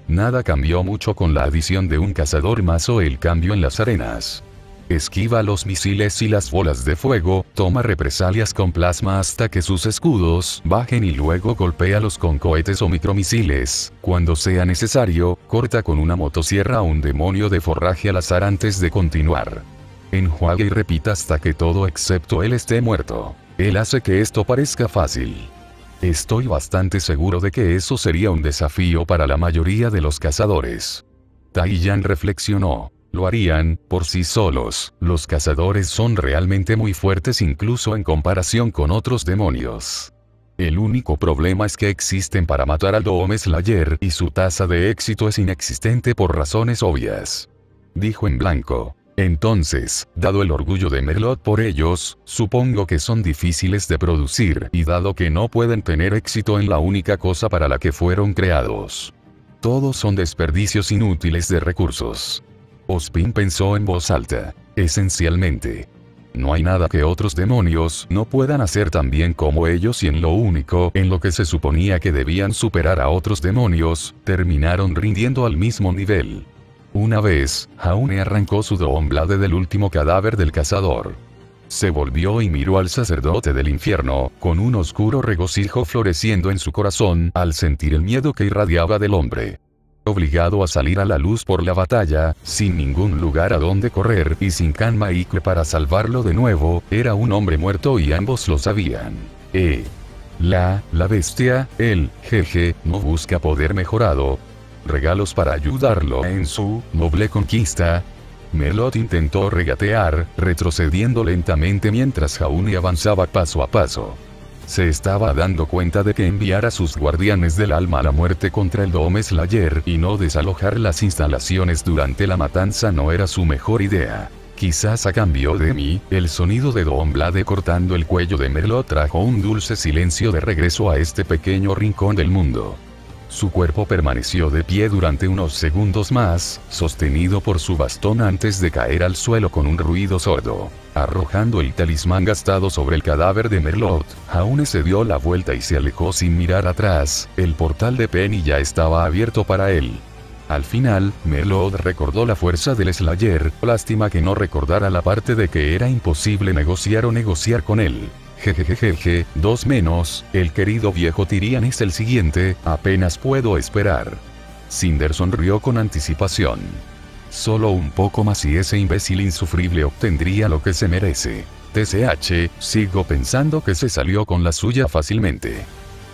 Speaker 1: Nada cambió mucho con la adición de un cazador más o el cambio en las arenas. Esquiva los misiles y las bolas de fuego, toma represalias con plasma hasta que sus escudos bajen y luego golpéalos con cohetes o micromisiles. Cuando sea necesario, corta con una motosierra a un demonio de forraje al azar antes de continuar. Enjuague y repita hasta que todo excepto él esté muerto. Él hace que esto parezca fácil. Estoy bastante seguro de que eso sería un desafío para la mayoría de los cazadores. Tai Yan reflexionó. Lo harían, por sí solos. Los cazadores son realmente muy fuertes incluso en comparación con otros demonios. El único problema es que existen para matar al Doom Slayer y su tasa de éxito es inexistente por razones obvias. Dijo en blanco. Entonces, dado el orgullo de Merlot por ellos, supongo que son difíciles de producir y dado que no pueden tener éxito en la única cosa para la que fueron creados. Todos son desperdicios inútiles de recursos. Ospin pensó en voz alta. Esencialmente. No hay nada que otros demonios no puedan hacer tan bien como ellos y en lo único en lo que se suponía que debían superar a otros demonios, terminaron rindiendo al mismo nivel. Una vez, Jaune arrancó su Doomblade del último cadáver del cazador. Se volvió y miró al sacerdote del infierno, con un oscuro regocijo floreciendo en su corazón al sentir el miedo que irradiaba del hombre. Obligado a salir a la luz por la batalla, sin ningún lugar a donde correr y sin Kanma Ikue para salvarlo de nuevo, era un hombre muerto y ambos lo sabían. La bestia, él, jeje, no busca poder mejorado. Regalos para ayudarlo en su noble conquista. Merlot intentó regatear, retrocediendo lentamente mientras Jaune avanzaba paso a paso. Se estaba dando cuenta de que enviar a sus guardianes del alma a la muerte contra el Doom Slayer y no desalojar las instalaciones durante la matanza no era su mejor idea. Quizás a cambio de mí, el sonido de Doomblade cortando el cuello de Merlot trajo un dulce silencio de regreso a este pequeño rincón del mundo. Su cuerpo permaneció de pie durante unos segundos más, sostenido por su bastón antes de caer al suelo con un ruido sordo. Arrojando el talismán gastado sobre el cadáver de Merlot, Jaune se dio la vuelta y se alejó sin mirar atrás. El portal de Penny ya estaba abierto para él. Al final, Merlot recordó la fuerza del Slayer, lástima que no recordara la parte de que era imposible negociar con él. Jejejeje, 2 menos, el querido viejo Tyrian es el siguiente, apenas puedo esperar. Cinder sonrió con anticipación. Solo un poco más y ese imbécil insufrible obtendría lo que se merece. TCH, sigo pensando que se salió con la suya fácilmente.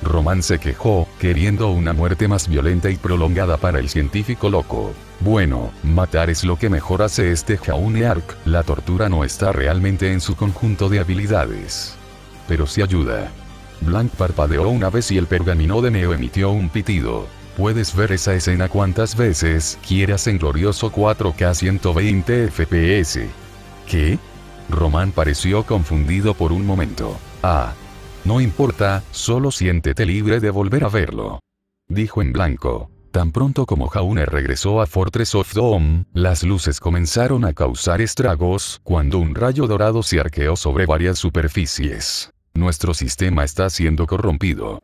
Speaker 1: Roman se quejó, queriendo una muerte más violenta y prolongada para el científico loco. Bueno, matar es lo que mejor hace este Jaune Arc, la tortura no está realmente en su conjunto de habilidades. Pero sí ayuda. Blanc parpadeó una vez y el pergamino de Neo emitió un pitido. Puedes ver esa escena cuantas veces quieras en glorioso 4K 120 FPS. ¿Qué? Román pareció confundido por un momento. Ah. No importa, solo siéntete libre de volver a verlo. Dijo en blanco. Tan pronto como Jaune regresó a Fortress of Doom, las luces comenzaron a causar estragos, cuando un rayo dorado se arqueó sobre varias superficies. Nuestro sistema está siendo corrompido.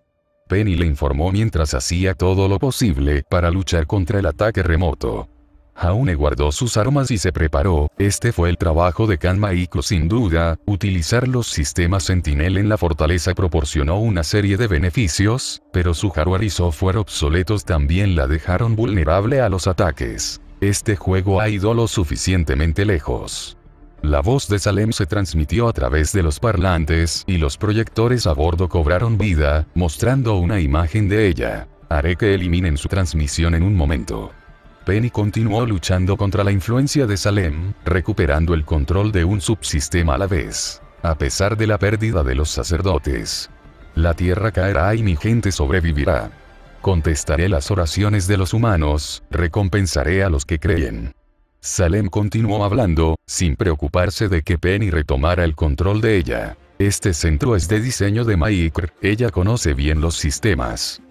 Speaker 1: Penny le informó mientras hacía todo lo posible para luchar contra el ataque remoto. Jaune guardó sus armas y se preparó. Este fue el trabajo de Kanmaiko sin duda. Utilizar los sistemas Sentinel en la fortaleza proporcionó una serie de beneficios, pero su hardware y software obsoletos también la dejaron vulnerable a los ataques. Este juego ha ido lo suficientemente lejos. La voz de Salem se transmitió a través de los parlantes y los proyectores a bordo cobraron vida, mostrando una imagen de ella. Haré que eliminen su transmisión en un momento. Penny continuó luchando contra la influencia de Salem, recuperando el control de un subsistema a la vez. A pesar de la pérdida de los sacerdotes, la tierra caerá y mi gente sobrevivirá. Contestaré las oraciones de los humanos, recompensaré a los que creen. Salem continuó hablando, sin preocuparse de que Penny retomara el control de ella. Este centro es de diseño de Maikr, ella conoce bien los sistemas.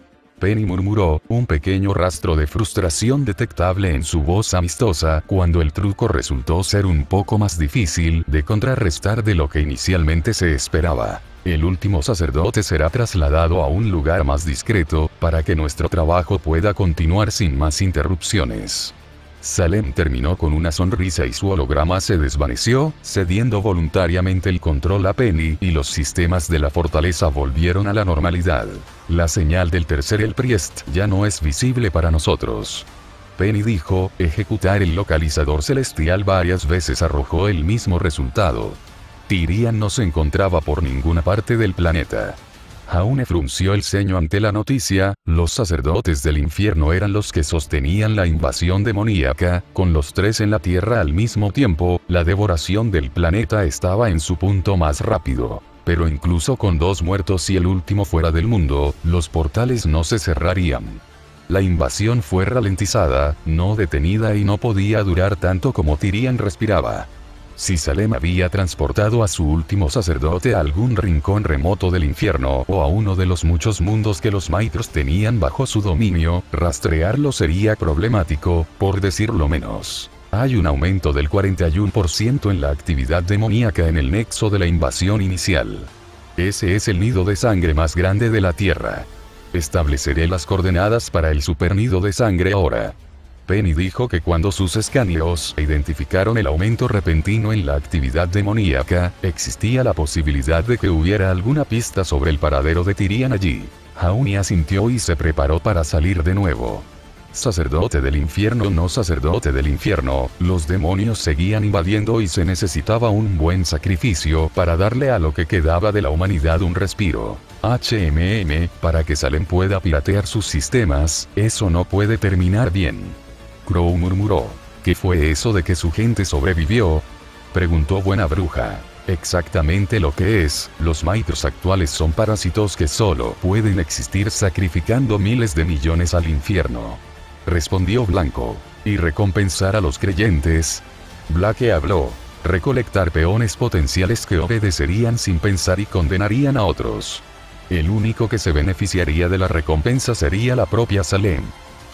Speaker 1: Penny murmuró, un pequeño rastro de frustración detectable en su voz amistosa, cuando el truco resultó ser un poco más difícil de contrarrestar de lo que inicialmente se esperaba. El último sacerdote será trasladado a un lugar más discreto, para que nuestro trabajo pueda continuar sin más interrupciones. Salem terminó con una sonrisa y su holograma se desvaneció, cediendo voluntariamente el control a Penny y los sistemas de la fortaleza volvieron a la normalidad. La señal del tercer El Priest ya no es visible para nosotros. Penny dijo, ejecutar el localizador celestial varias veces arrojó el mismo resultado. Tyrian no se encontraba por ninguna parte del planeta. Jaune frunció el ceño ante la noticia, los sacerdotes del infierno eran los que sostenían la invasión demoníaca, con los tres en la Tierra al mismo tiempo, la devoración del planeta estaba en su punto más rápido. Pero incluso con 2 muertos y el último fuera del mundo, los portales no se cerrarían. La invasión fue ralentizada, no detenida y no podía durar tanto como Tyrian respiraba. Si Salem había transportado a su último sacerdote a algún rincón remoto del infierno o a uno de los muchos mundos que los Maitros tenían bajo su dominio, rastrearlo sería problemático, por decirlo menos. Hay un aumento del 41% en la actividad demoníaca en el nexo de la invasión inicial. Ese es el nido de sangre más grande de la Tierra. Estableceré las coordenadas para el supernido de sangre ahora. Penny dijo que cuando sus escáneos identificaron el aumento repentino en la actividad demoníaca, existía la posibilidad de que hubiera alguna pista sobre el paradero de Tyrian allí. Jaune asintió y se preparó para salir de nuevo. Sacerdote del infierno, no sacerdote del infierno, los demonios seguían invadiendo y se necesitaba un buen sacrificio para darle a lo que quedaba de la humanidad un respiro. Para que Salem pueda piratear sus sistemas, eso no puede terminar bien. Crow murmuró. ¿Qué fue eso de que su gente sobrevivió? Preguntó Buena Bruja. Exactamente lo que es, los Maitros actuales son parásitos que solo pueden existir sacrificando miles de millones al infierno. Respondió Blanco. Y recompensar a los creyentes. Blake habló. Recolectar peones potenciales que obedecerían sin pensar y condenarían a otros. El único que se beneficiaría de la recompensa sería la propia Salem.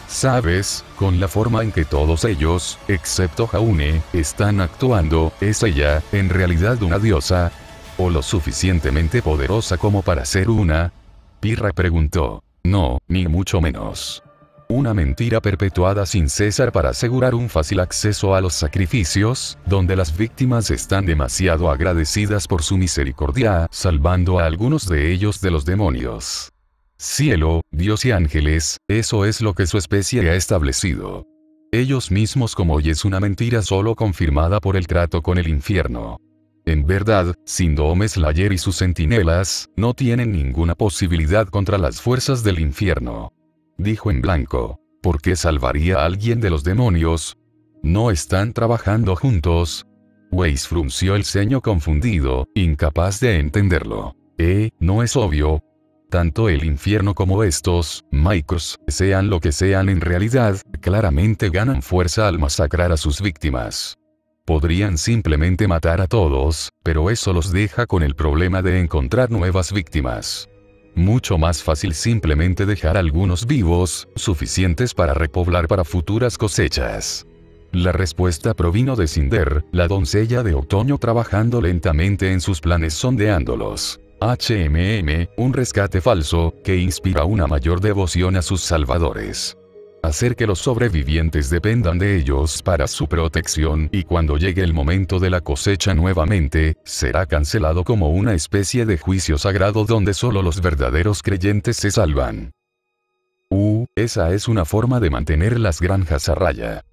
Speaker 1: Sabes, con la forma en que todos ellos, excepto Jaune, están actuando, ¿es ella, en realidad una diosa? ¿O lo suficientemente poderosa como para ser una? Pirra preguntó. No, ni mucho menos. Una mentira perpetuada sin cesar para asegurar un fácil acceso a los sacrificios, donde las víctimas están demasiado agradecidas por su misericordia, salvando a algunos de ellos de los demonios. Cielo, Dios y ángeles, eso es lo que su especie ha establecido. Ellos mismos como hoy es una mentira solo confirmada por el trato con el infierno. En verdad, Sindome Slayer y sus centinelas, no tienen ninguna posibilidad contra las fuerzas del infierno. Dijo en blanco. ¿Por qué salvaría a alguien de los demonios? ¿No están trabajando juntos? Weiss frunció el ceño confundido, incapaz de entenderlo. ¿No es obvio? Tanto el infierno como estos, Maikrs, sean lo que sean en realidad, claramente ganan fuerza al masacrar a sus víctimas. Podrían simplemente matar a todos, pero eso los deja con el problema de encontrar nuevas víctimas. Mucho más fácil simplemente dejar algunos vivos, suficientes para repoblar para futuras cosechas. La respuesta provino de Cinder, la doncella de otoño, trabajando lentamente en sus planes, sondeándolos. Un rescate falso, que inspira una mayor devoción a sus salvadores. Hacer que los sobrevivientes dependan de ellos para su protección, y cuando llegue el momento de la cosecha nuevamente, será cancelado como una especie de juicio sagrado donde solo los verdaderos creyentes se salvan. Esa es una forma de mantener las granjas a raya.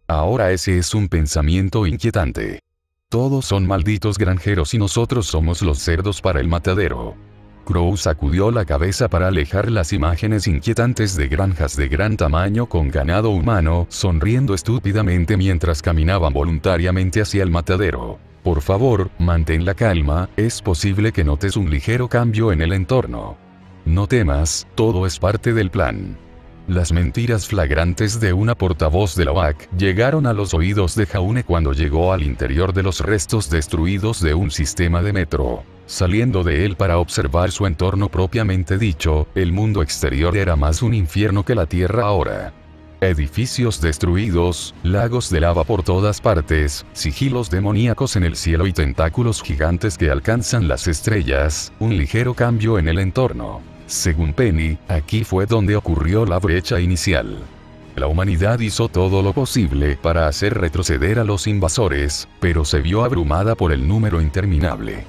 Speaker 1: Ahora ese es un pensamiento inquietante. Todos son malditos granjeros y nosotros somos los cerdos para el matadero. Crow sacudió la cabeza para alejar las imágenes inquietantes de granjas de gran tamaño con ganado humano, sonriendo estúpidamente mientras caminaban voluntariamente hacia el matadero. Por favor, mantén la calma, es posible que notes un ligero cambio en el entorno. No temas, todo es parte del plan. Las mentiras flagrantes de una portavoz de la OAK llegaron a los oídos de Jaune cuando llegó al interior de los restos destruidos de un sistema de metro. Saliendo de él para observar su entorno propiamente dicho, el mundo exterior era más un infierno que la Tierra ahora. Edificios destruidos, lagos de lava por todas partes, sigilos demoníacos en el cielo y tentáculos gigantes que alcanzan las estrellas, un ligero cambio en el entorno. Según Penny, aquí fue donde ocurrió la brecha inicial. La humanidad hizo todo lo posible para hacer retroceder a los invasores, pero se vio abrumada por el número interminable.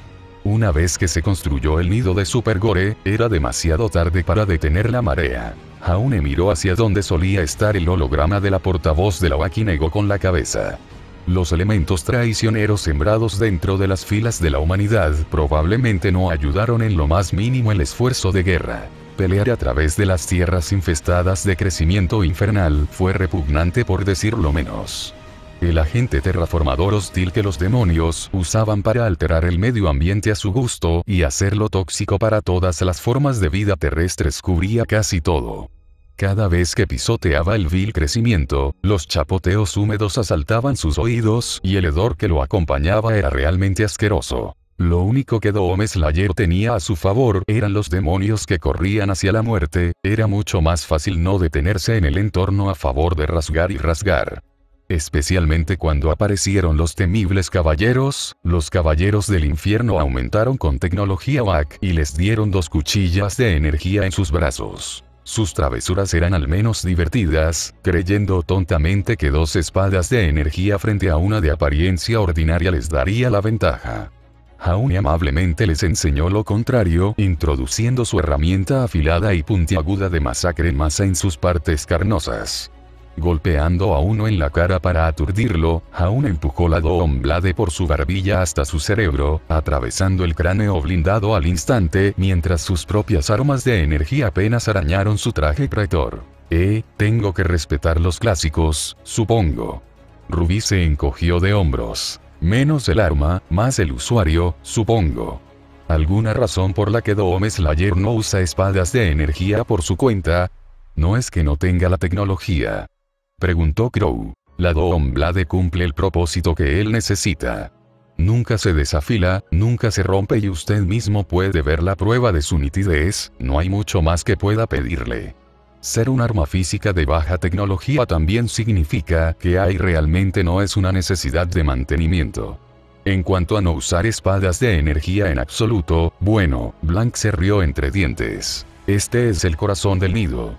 Speaker 1: Una vez que se construyó el nido de Supergore, era demasiado tarde para detener la marea. Jaune miró hacia donde solía estar el holograma de la portavoz de la OAK y negó con la cabeza. Los elementos traicioneros sembrados dentro de las filas de la humanidad probablemente no ayudaron en lo más mínimo el esfuerzo de guerra. Pelear a través de las tierras infestadas de crecimiento infernal fue repugnante por decirlo menos. El agente terraformador hostil que los demonios usaban para alterar el medio ambiente a su gusto y hacerlo tóxico para todas las formas de vida terrestres cubría casi todo. Cada vez que pisoteaba el vil crecimiento, los chapoteos húmedos asaltaban sus oídos y el hedor que lo acompañaba era realmente asqueroso. Lo único que Doom Slayer tenía a su favor eran los demonios que corrían hacia la muerte, era mucho más fácil no detenerse en el entorno a favor de rasgar y rasgar. Especialmente cuando aparecieron los temibles caballeros, los caballeros del infierno aumentaron con tecnología OAK y les dieron 2 cuchillas de energía en sus brazos. Sus travesuras eran al menos divertidas, creyendo tontamente que 2 espadas de energía frente a una de apariencia ordinaria les daría la ventaja. Jaune amablemente les enseñó lo contrario, introduciendo su herramienta afilada y puntiaguda de masacre en masa en sus partes carnosas. Golpeando a uno en la cara para aturdirlo, Jaune empujó la Doom Blade por su barbilla hasta su cerebro, atravesando el cráneo blindado al instante, mientras sus propias armas de energía apenas arañaron su traje pretor. Tengo que respetar los clásicos, supongo. Rubí se encogió de hombros. Menos el arma, más el usuario, supongo. ¿Alguna razón por la que Doom Slayer no usa espadas de energía por su cuenta? No es que no tenga la tecnología. Preguntó Crow. La Doom Blade cumple el propósito que él necesita. Nunca se desafila, nunca se rompe y usted mismo puede ver la prueba de su nitidez, no hay mucho más que pueda pedirle. Ser un arma física de baja tecnología también significa que realmente no es una necesidad de mantenimiento. En cuanto a no usar espadas de energía en absoluto, bueno, Blanc se rió entre dientes. Este es el corazón del nido.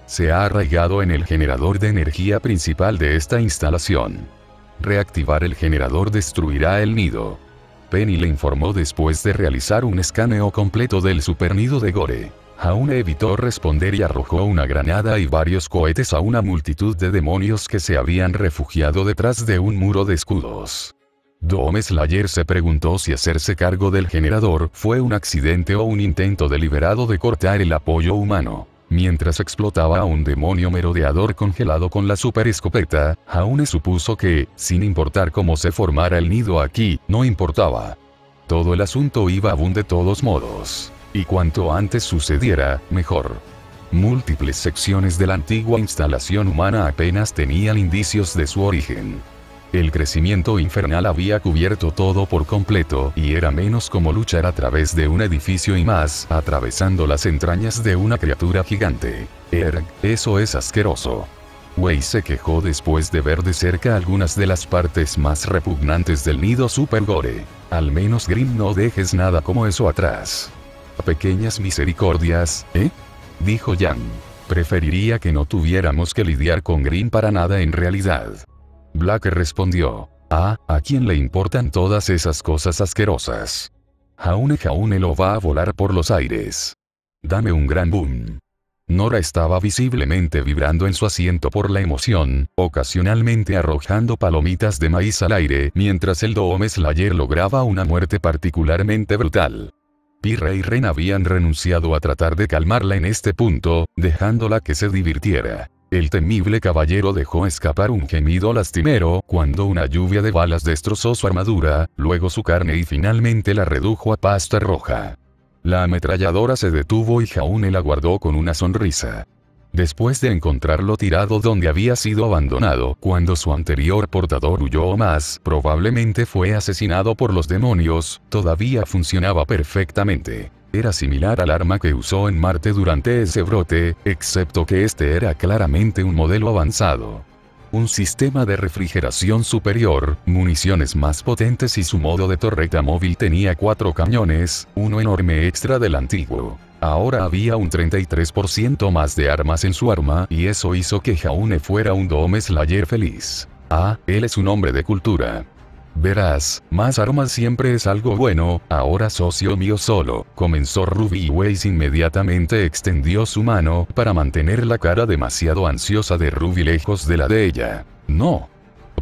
Speaker 1: Se ha arraigado en el generador de energía principal de esta instalación. Reactivar el generador destruirá el nido. Penny le informó después de realizar un escaneo completo del supernido de Gore. Jaune evitó responder y arrojó una granada y varios cohetes a una multitud de demonios que se habían refugiado detrás de un muro de escudos. Doom Slayer se preguntó si hacerse cargo del generador fue un accidente o un intento deliberado de cortar el apoyo humano. Mientras explotaba a un demonio merodeador congelado con la super escopeta, Jaune supuso que, sin importar cómo se formara el nido aquí, no importaba. Todo el asunto iba a boom de todos modos. Y cuanto antes sucediera, mejor. Múltiples secciones de la antigua instalación humana apenas tenían indicios de su origen. El crecimiento infernal había cubierto todo por completo y era menos como luchar a través de un edificio y más atravesando las entrañas de una criatura gigante. Eso es asqueroso. Wei se quejó después de ver de cerca algunas de las partes más repugnantes del nido Super Gore. Al menos Grimm no dejes nada como eso atrás. Pequeñas misericordias, ¿eh? Dijo Yang. Preferiría que no tuviéramos que lidiar con Grimm para nada en realidad. Black respondió. ¿A quién le importan todas esas cosas asquerosas? Jaune lo va a volar por los aires. Dame un gran boom. Nora estaba visiblemente vibrando en su asiento por la emoción, ocasionalmente arrojando palomitas de maíz al aire mientras el Dome Slayer lograba una muerte particularmente brutal. Pirra y Ren habían renunciado a tratar de calmarla en este punto, dejándola que se divirtiera. El temible caballero dejó escapar un gemido lastimero cuando una lluvia de balas destrozó su armadura, luego su carne y finalmente la redujo a pasta roja. La ametralladora se detuvo y Jaune la guardó con una sonrisa. Después de encontrarlo tirado donde había sido abandonado cuando su anterior portador huyó o más probablemente fue asesinado por los demonios, todavía funcionaba perfectamente. Era similar al arma que usó en Marte durante ese brote, excepto que este era claramente un modelo avanzado. Un sistema de refrigeración superior, municiones más potentes y su modo de torreta móvil tenía 4 cañones, uno enorme extra del antiguo. Ahora había un 33% más de armas en su arma y eso hizo que Jaune fuera un Dome Slayer feliz. Él es un hombre de cultura. Verás, más armas siempre es algo bueno, ahora socio mío solo, comenzó Ruby y Weiss inmediatamente extendió su mano para mantener la cara demasiado ansiosa de Ruby lejos de la de ella. No.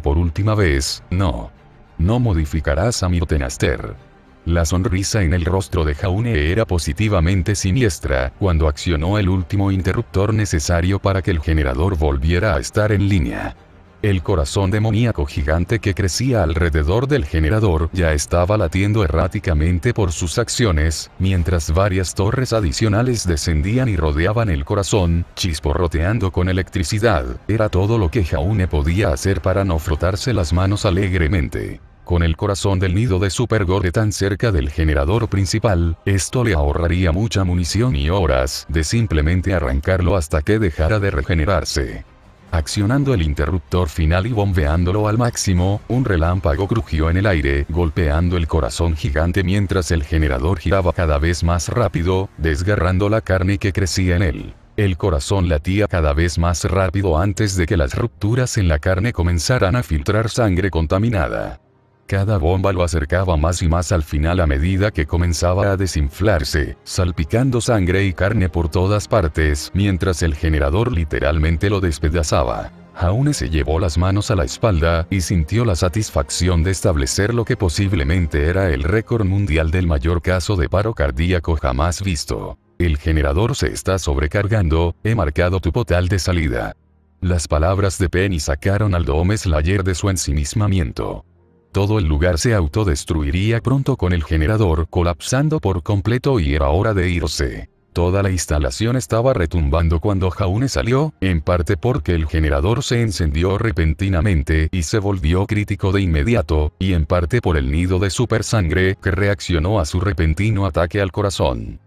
Speaker 1: Por última vez, no. No modificarás a mi Tenaster. La sonrisa en el rostro de Jaune era positivamente siniestra cuando accionó el último interruptor necesario para que el generador volviera a estar en línea. El corazón demoníaco gigante que crecía alrededor del generador ya estaba latiendo erráticamente por sus acciones, mientras varias torres adicionales descendían y rodeaban el corazón, chisporroteando con electricidad. Era todo lo que Jaune podía hacer para no frotarse las manos alegremente. Con el corazón del nido de Super Gore tan cerca del generador principal, esto le ahorraría mucha munición y horas de simplemente arrancarlo hasta que dejara de regenerarse. Accionando el interruptor final y bombeándolo al máximo, un relámpago crujió en el aire, golpeando el corazón gigante mientras el generador giraba cada vez más rápido, desgarrando la carne que crecía en él. El corazón latía cada vez más rápido antes de que las rupturas en la carne comenzaran a filtrar sangre contaminada. Cada bomba lo acercaba más y más al final a medida que comenzaba a desinflarse, salpicando sangre y carne por todas partes, mientras el generador literalmente lo despedazaba. Jaune se llevó las manos a la espalda y sintió la satisfacción de establecer lo que posiblemente era el récord mundial del mayor caso de paro cardíaco jamás visto. El generador se está sobrecargando, he marcado tu portal de salida. Las palabras de Penny sacaron al Dome Slayer de su ensimismamiento. Todo el lugar se autodestruiría pronto con el generador colapsando por completo y era hora de irse. Toda la instalación estaba retumbando cuando Jaune salió, en parte porque el generador se encendió repentinamente y se volvió crítico de inmediato, y en parte por el nido de super sangre que reaccionó a su repentino ataque al corazón.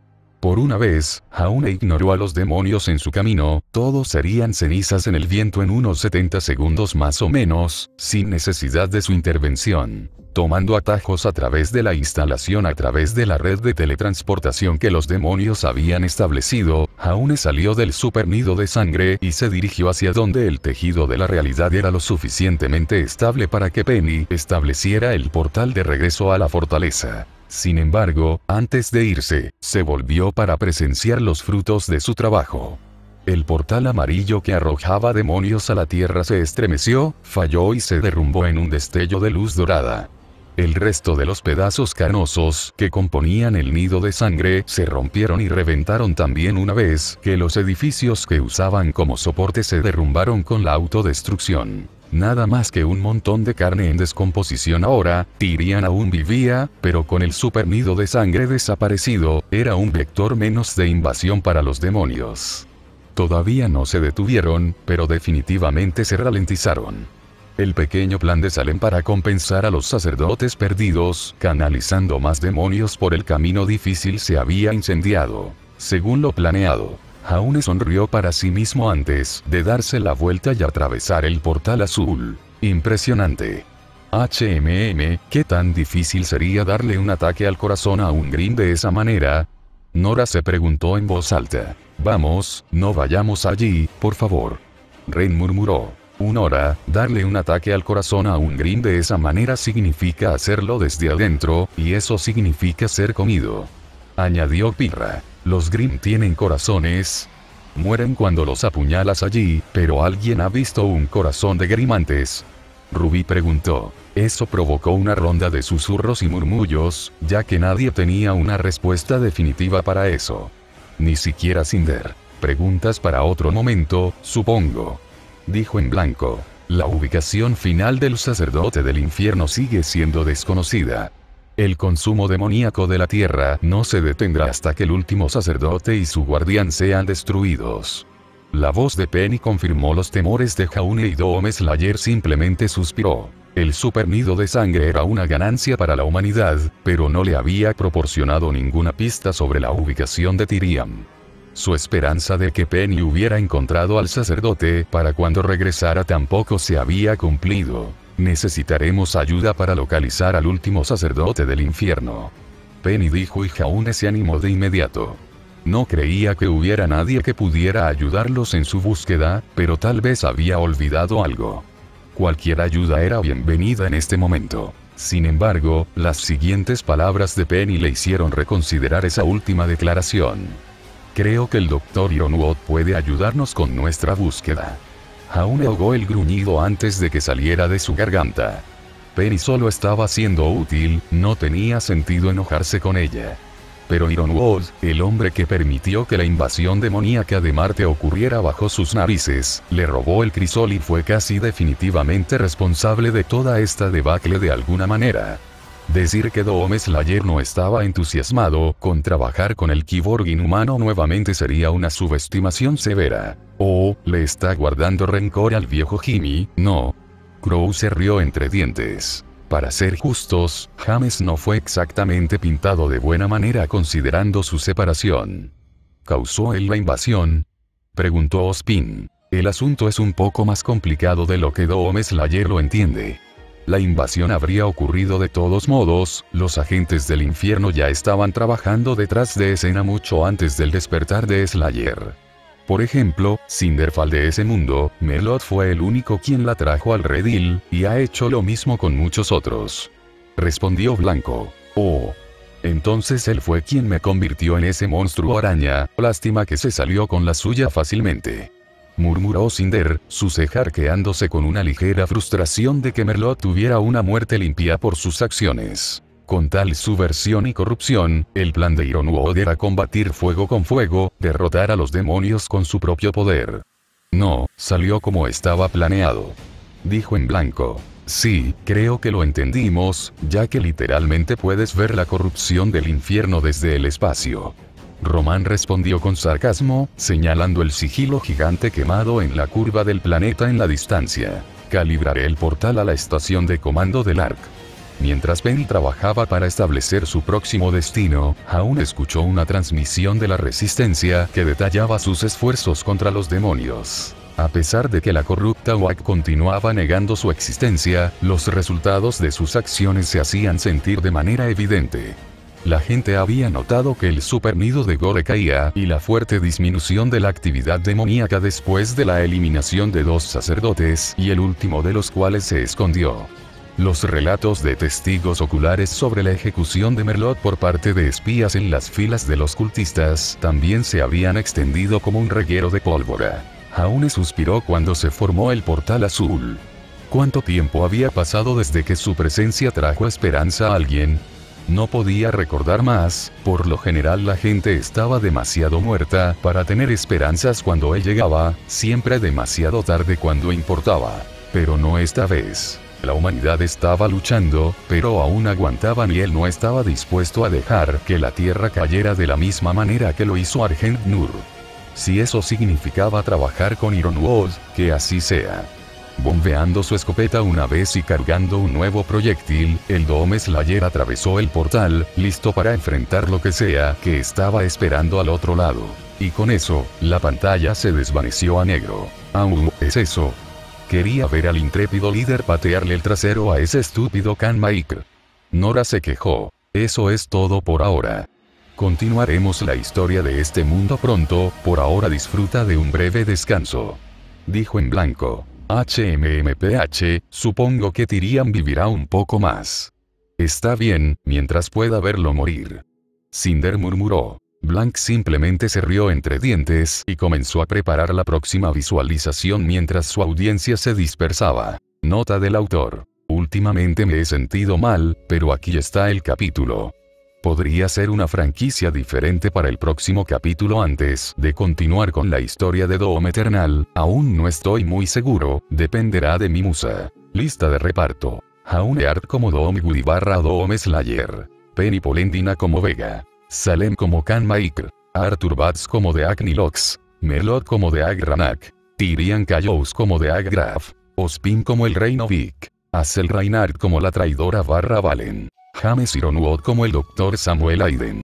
Speaker 1: Por una vez, Jaune ignoró a los demonios en su camino, todos serían cenizas en el viento en unos 70 segundos más o menos, sin necesidad de su intervención. Tomando atajos a través de la instalación a través de la red de teletransportación que los demonios habían establecido, Jaune salió del super nido de sangre y se dirigió hacia donde el tejido de la realidad era lo suficientemente estable para que Penny estableciera el portal de regreso a la fortaleza. Sin embargo, antes de irse, se volvió para presenciar los frutos de su trabajo. El portal amarillo que arrojaba demonios a la tierra se estremeció, falló y se derrumbó en un destello de luz dorada. El resto de los pedazos carnosos que componían el nido de sangre se rompieron y reventaron también una vez que los edificios que usaban como soporte se derrumbaron con la autodestrucción. Nada más que un montón de carne en descomposición ahora, Tyrian aún vivía, pero con el super nido de sangre desaparecido, era un vector menos de invasión para los demonios. Todavía no se detuvieron, pero definitivamente se ralentizaron. El pequeño plan de Salem para compensar a los sacerdotes perdidos, canalizando más demonios por el camino difícil, se había incendiado. Según lo planeado, Jaune sonrió para sí mismo antes de darse la vuelta y atravesar el portal azul. Impresionante. ¿Qué tan difícil sería darle un ataque al corazón a un Grimm de esa manera? Nora se preguntó en voz alta. Vamos, no vayamos allí, por favor. Ren murmuró. Nora, darle un ataque al corazón a un Grimm de esa manera significa hacerlo desde adentro, y eso significa ser comido. Añadió Pirra. Los Grimm tienen corazones. Mueren cuando los apuñalas allí, pero ¿alguien ha visto un corazón de Grimm antes? Ruby preguntó. Eso provocó una ronda de susurros y murmullos, ya que nadie tenía una respuesta definitiva para eso. Ni siquiera Cinder. Preguntas para otro momento, supongo. Dijo en blanco. La ubicación final del sacerdote del infierno sigue siendo desconocida. El consumo demoníaco de la tierra no se detendrá hasta que el último sacerdote y su guardián sean destruidos. La voz de Penny confirmó los temores de Jaune y Doom Slayer simplemente suspiró. El super nido de sangre era una ganancia para la humanidad, pero no le había proporcionado ninguna pista sobre la ubicación de Tyriam. Su esperanza de que Penny hubiera encontrado al sacerdote para cuando regresara tampoco se había cumplido. Necesitaremos ayuda para localizar al último sacerdote del infierno. Penny dijo y Jaune se animó de inmediato. No creía que hubiera nadie que pudiera ayudarlos en su búsqueda, pero tal vez había olvidado algo. Cualquier ayuda era bienvenida en este momento. Sin embargo, las siguientes palabras de Penny le hicieron reconsiderar esa última declaración. Creo que el Dr. Ironwood puede ayudarnos con nuestra búsqueda. Jaune ahogó el gruñido antes de que saliera de su garganta. Penny solo estaba siendo útil, no tenía sentido enojarse con ella. Pero Ironwood, el hombre que permitió que la invasión demoníaca de Marte ocurriera bajo sus narices, le robó el crisol y fue casi definitivamente responsable de toda esta debacle de alguna manera. Decir que Doom Slayer no estaba entusiasmado con trabajar con el cyborg inhumano nuevamente sería una subestimación severa. ¿O le está guardando rencor al viejo Jimmy? No. Crow se rió entre dientes. Para ser justos, James no fue exactamente pintado de buena manera considerando su separación. ¿Causó él la invasión?, preguntó Ozpin. El asunto es un poco más complicado de lo que Doom Slayer lo entiende. La invasión habría ocurrido de todos modos, los agentes del infierno ya estaban trabajando detrás de escena mucho antes del despertar de Slayer. Por ejemplo, Cinderfall de ese mundo, Merlot fue el único quien la trajo al redil, y ha hecho lo mismo con muchos otros. Respondió Blanco. Oh. Entonces él fue quien me convirtió en ese monstruo araña, lástima que se salió con la suya fácilmente. Murmuró Cinder, su ceja arqueándose con una ligera frustración de que Merlot tuviera una muerte limpia por sus acciones. Con tal subversión y corrupción, el plan de Ironwood era combatir fuego con fuego, derrotar a los demonios con su propio poder. No, salió como estaba planeado. Dijo en blanco. Sí, creo que lo entendimos, ya que literalmente puedes ver la corrupción del infierno desde el espacio. Román respondió con sarcasmo, señalando el sigilo gigante quemado en la curva del planeta en la distancia. Calibraré el portal a la estación de comando del ARC. Mientras Penny trabajaba para establecer su próximo destino, aún escuchó una transmisión de la Resistencia que detallaba sus esfuerzos contra los demonios. A pesar de que la corrupta WAC continuaba negando su existencia, los resultados de sus acciones se hacían sentir de manera evidente. La gente había notado que el supernido de Gore caía y la fuerte disminución de la actividad demoníaca después de la eliminación de 2 sacerdotes y el último de los cuales se escondió. Los relatos de testigos oculares sobre la ejecución de Merlot por parte de espías en las filas de los cultistas también se habían extendido como un reguero de pólvora. Jaune suspiró cuando se formó el portal azul. ¿Cuánto tiempo había pasado desde que su presencia trajo esperanza a alguien? No podía recordar más, por lo general la gente estaba demasiado muerta para tener esperanzas cuando él llegaba, siempre demasiado tarde cuando importaba. Pero no esta vez. La humanidad estaba luchando, pero aún aguantaban y él no estaba dispuesto a dejar que la tierra cayera de la misma manera que lo hizo Argent Nur. Si eso significaba trabajar con Ironwood, que así sea. Bombeando su escopeta una vez y cargando un nuevo proyectil, el Doom Slayer atravesó el portal, listo para enfrentar lo que sea que estaba esperando al otro lado. Y con eso, la pantalla se desvaneció a negro. ¿Es eso? Quería ver al intrépido líder patearle el trasero a ese estúpido Kan Maker. Nora se quejó. Eso es todo por ahora. Continuaremos la historia de este mundo pronto, por ahora disfruta de un breve descanso. Dijo en blanco. HMMPH, supongo que Tyrion vivirá un poco más. Está bien, mientras pueda verlo morir. Cinder murmuró. Blank simplemente se rió entre dientes y comenzó a preparar la próxima visualización mientras su audiencia se dispersaba. Nota del autor. Últimamente me he sentido mal, pero aquí está el capítulo. Podría ser una franquicia diferente para el próximo capítulo antes de continuar con la historia de Doom Eternal, aún no estoy muy seguro, dependerá de mi musa. Lista de reparto. Jauneart como Doom Woody / Doom Slayer. Penny Polendina como Vega. Salem como Kan Maker. Arthur Batts como The Agnilox. Melot como The Agranak. Tyrion Cayous como The Aggraf. Ospin como el Rey Novik. Azel Reinhardt como la traidora / Valen. James Ironwood como el Dr. Samuel Aiden.